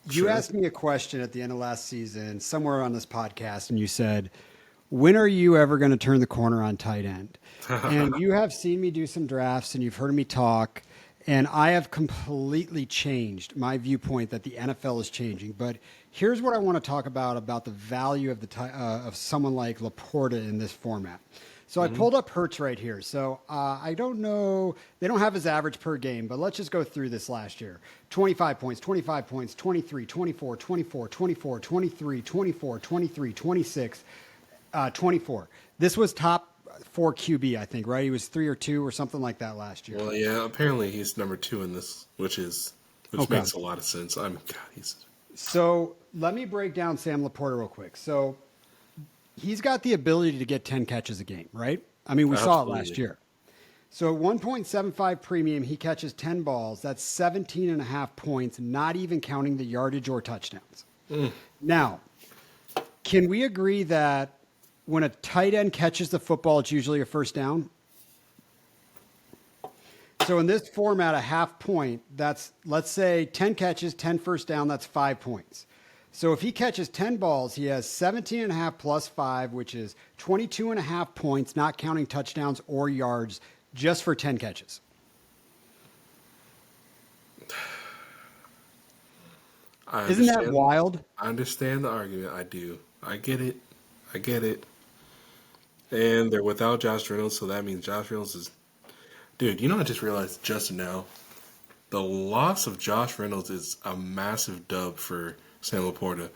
You
Sure.
asked me a question at the end of last season, somewhere on this podcast, and you said, "When are you ever going to turn the corner on tight end?" And you have seen me do some drafts, and you've heard me talk, and I have completely changed my viewpoint that the NFL is changing. But here's what I want to talk about the value of of someone like Laporta in this format. So I
Hmm.
pulled up Hertz right here. So I don't know, they don't have his average per game, but let's just go through this last year. 25 points, 23, 24, 24, 24, 23, 24, 23, 26, 24. This was top four QB, I think, right? He was 3 or 2 or something like that last year.
Well, yeah. Apparently he's number two in this, which
Okay.
makes a lot of sense. I'm God. He's
So let me break down Sam Laporta real quick. So he's got the ability to get 10 catches a game, right? I mean, we saw it last
absolutely.
year. So at 1.75 premium, he catches 10 balls. That's 17 and a half points, not even counting the yardage or touchdowns. Now, can we agree that when a tight end catches the football, it's usually a first down? So in this format, a half point, that's, let's say 10 catches, 10 first down, that's 5 points. So if he catches 10 balls, he has 17 and a half plus 5, which is 22 and a half points, not counting touchdowns or yards, just for 10 catches.
I
Isn't that
understand.
wild?
I understand the argument. I do. I get it. I get it. And they're without Josh Reynolds, so that means Josh Reynolds is. Dude, you know, I just realized just now the loss of Josh Reynolds is a massive dub for Sam Laporta.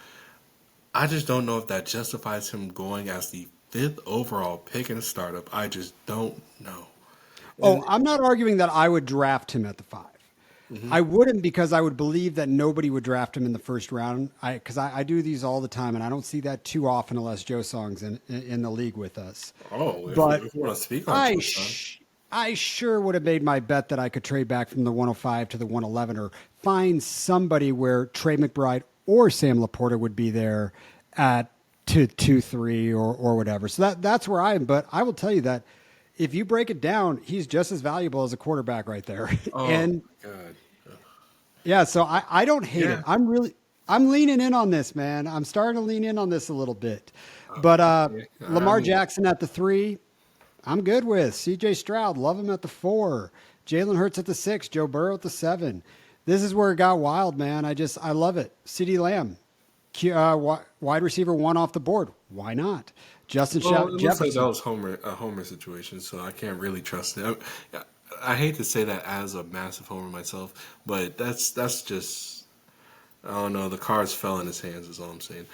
I just don't know if that justifies him going as the fifth overall pick in a startup. I just don't know.
Oh,
And
I'm not arguing that I would draft him at the 5.
mhm.
I wouldn't because I would believe that nobody would draft him in the first round. I do these all the time, and I don't see that too often unless Joe Song's in the league with us.
Oh,
But
if you want to speak on
I
Tucson,
sh- I sure would have made my bet that I could trade back from the 105 to the 111 or find somebody where Trey McBride or Sam Laporta would be there at 2-3 or whatever. So that's where I am. But I will tell you that if you break it down, he's just as valuable as a quarterback right there.
oh
And
my god,
yeah, so I don't hate it.
yeah,
I'm leaning in on this, man. I'm starting to lean in on this a little bit. But
yeah. I
Lamar
mean,
Jackson at the 3, I'm good with. CJ Stroud, love him at the 4. Jalen Hurts at the 6, Joe Burrow at the 7. This is where it got wild, man. I love it. CeeDee Lamb, wide receiver 1 off the board. Why not?
well, it looks like that
Jefferson.
was a Homer situation, so I can't really trust it. I hate to say that as a massive Homer myself, but that's just I don't know. The cards fell in his hands. Is all I'm saying.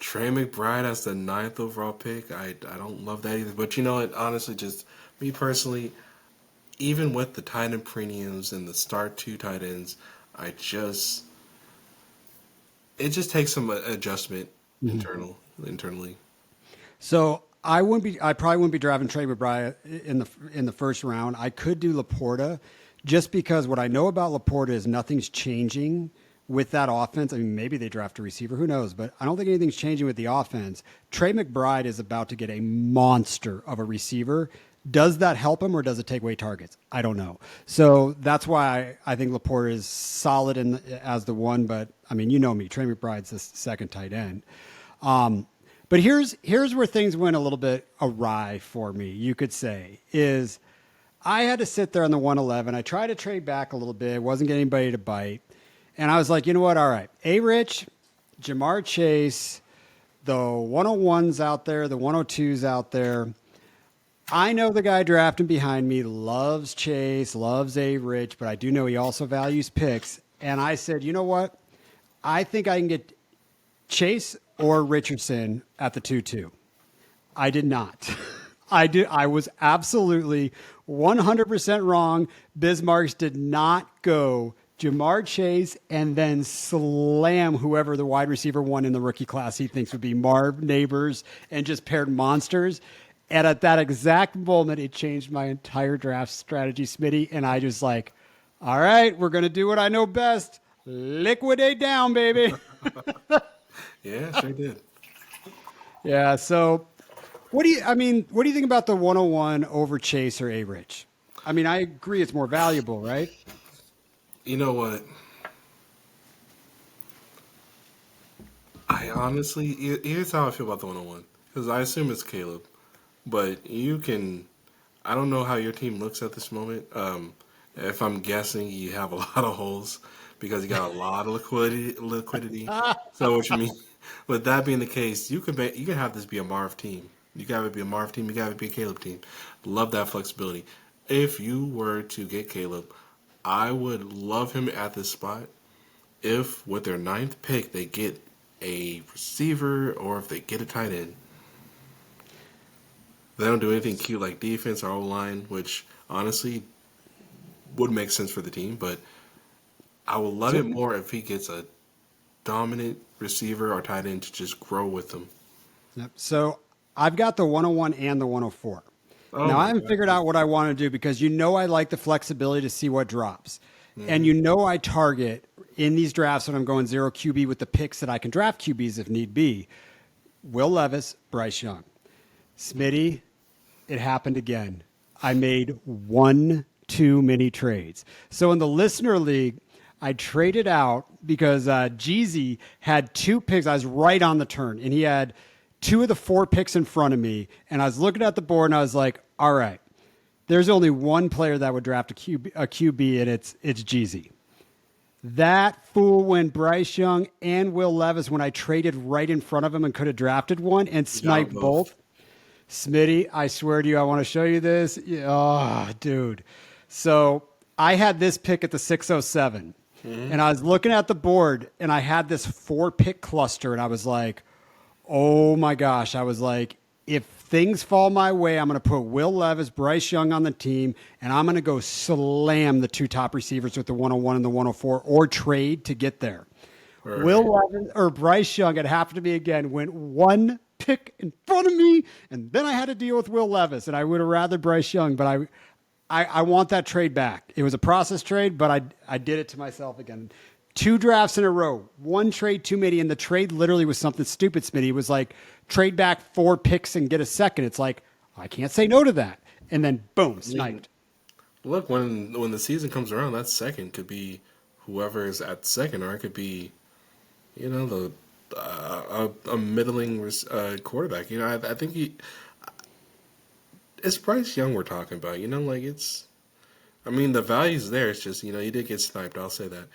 Trey McBride as the ninth overall pick. I don't love that either. But you know what? Honestly, just me personally, even with the tight end premiums and the start two tight ends, I just it just takes some adjustment internally.
So I wouldn't be. I probably wouldn't be driving Trey McBride in the first round. I could do Laporta, just because what I know about Laporta is nothing's changing with that offense. I mean, maybe they draft a receiver, who knows? But I don't think anything's changing with the offense. Trey McBride is about to get a monster of a receiver. Does that help him or does it take away targets? I don't know. So that's why I think Laporta is solid as the one. But I mean, you know me, Trey McBride's the second tight end. But here's where things went a little bit awry for me, you could say, is I had to sit there on the 111. I tried to trade back a little bit, wasn't getting anybody to bite. And I was like, you know what? All right. A-Rich, Jamar Chase, the 101s out there, the 102s out there. I know the guy drafting behind me loves Chase, loves A-Rich, but I do know he also values picks. And I said, you know what? I think I can get Chase or Richardson at the 2-2. I did not. I was absolutely 100% wrong. Bismarck did not go Jamar Chase and then slam whoever the wide receiver one in the rookie class he thinks would be Marv Neighbors and just paired monsters. And at that exact moment, it changed my entire draft strategy, Smitty. And I just like, all right, we're going to do what I know best. Liquidate down, baby.
Yeah, sure did.
Yeah. So what do you think about the 101 over Chase or A-Rich? I mean, I agree it's more valuable, right?
You know what? I honestly, here's how I feel about the 101. Because I assume it's Caleb. But you can, I don't know how your team looks at this moment. If I'm guessing, you have a lot of holes because you got a lot of liquidity. So what you mean? With that being the case, you can have this be a Marv team. You got to be a Marv team. You got to be a Caleb team. Love that flexibility. If you were to get Caleb, I would love him at this spot. If with their ninth pick they get a receiver or if they get a tight end. They don't do anything cute like defense or O-line, which honestly would make sense for the team. But I would love it more if he gets a dominant receiver or tight end to just grow with them.
Yep. So I've got the 101 and the 104.
Oh
Now,
my
I haven't
God.
figured out what I want to do because I like the flexibility to see what drops. And I target in these drafts when I'm going zero QB with the picks that I can draft QBs if need be. Will Levis, Bryce Young. Smitty, it happened again. I made one too many trades. So in the listener league, I traded out because Jeezy had two picks. I was right on the turn, and he had two of the four picks in front of me. And I was looking at the board, and I was like, all right, there's only one player that would draft a QB, and it's Jeezy. That fool went Bryce Young and Will Levis when I traded right in front of him and could have drafted one and
You got 'em
sniped both. Smitty, I swear to you, I want to show you this. Oh, dude. So I had this pick at the 607, and I was looking at the board, and I had this four pick cluster, and I was like, oh my gosh. I was like, if things fall my way, I'm going to put Will Levis, Bryce Young on the team, and I'm going to go slam the two top receivers with the 101 and the 104 or trade to get there.
Right.
Will Levis or Bryce Young, it happened to me again, went one pick in front of me, and then I had to deal with Will Levis, and I would have rather Bryce Young, but I want that trade back. It was a process trade, but I did it to myself again. Two drafts in a row, one trade too many, and the trade literally was something stupid, Smitty. It was like, trade back four picks and get a second. It's like, I can't say no to that. And then, boom, sniped.
Look, when the season comes around, that second could be whoever is at second, or it could be, the a middling quarterback. I think it's Bryce Young we're talking about. The value's there. It's just he did get sniped. I'll say that.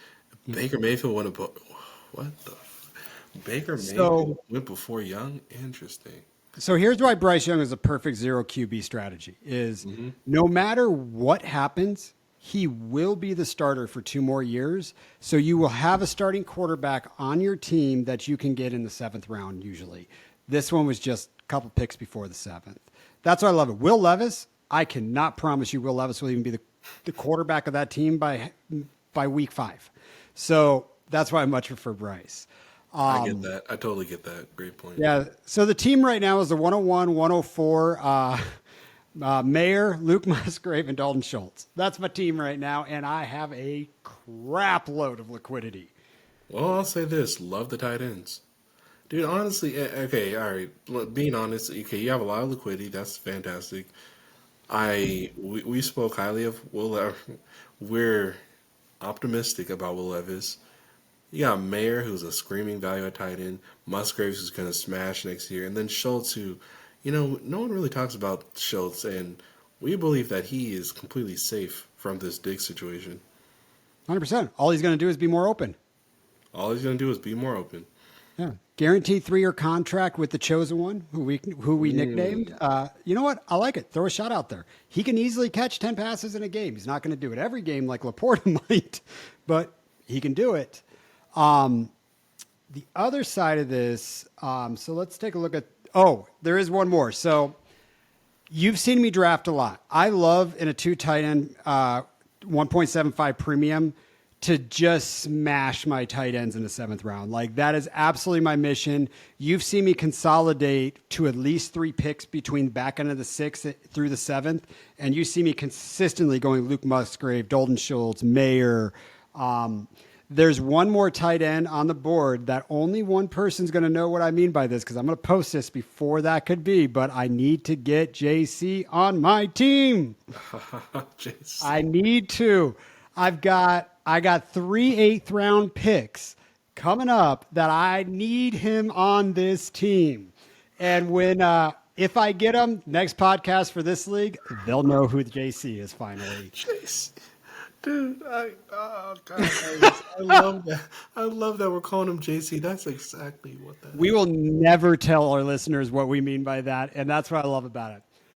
Baker Mayfield went above. What the? Baker Mayfield went before Young. Interesting.
So here's why Bryce Young is a perfect zero QB strategy is no matter what happens, he will be the starter for 2 more years. So you will have a starting quarterback on your team that you can get in the 7th round usually. This one was just a couple picks before the 7th. That's why I love it. Will Levis, I cannot promise you Will Levis will even be the quarterback of that team by week 5. So that's why I much prefer Bryce.
I get that. I totally get that. Great point.
Yeah. So the team right now is the 101, 104, Mayer, Luke Musgrave, and Dalton Schultz. That's my team right now, and I have a crap load of liquidity.
Well, I'll say this: love the tight ends, dude. Honestly, okay, all right. Being honest, okay, you have a lot of liquidity. That's fantastic. We spoke highly of Will. We're optimistic about Will Levis. You got Mayer, who's a screaming value at tight end. Musgraves, who's going to smash next year. And then Schultz, who, no one really talks about Schultz. And we believe that he is completely safe from this Diggs situation.
100%. All he's going to do is be more open.
All he's going to do is be more open.
Yeah. Guaranteed 3-year contract with the chosen one, who we nicknamed. You know what? I like it. Throw a shot out there. He can easily catch 10 passes in a game. He's not going to do it every game like Laporta might, but he can do it. The other side of this, so let's take a look at, there is one more. So you've seen me draft a lot. I love in a 2 tight end, 1.75 premium to just smash my tight ends in the 7th round. Like that is absolutely my mission. You've seen me consolidate to at least 3 picks between back end of the 6th through the 7th. And you see me consistently going Luke Musgrave, Dalton Schultz, Mayer, there's one more tight end on the board that only one person's going to know what I mean by this because I'm going to post this before that could be, but I need to get JC on my team.
JC.
I need to. I got 3 8th-round picks coming up that I need him on this team. And if I get him, next podcast for this league, they'll know who JC is finally.
JC. Dude, oh God, I love that. I love that we're calling him JC. That's exactly what that is.
We will never tell our listeners what we mean by that, and that's what I love about it.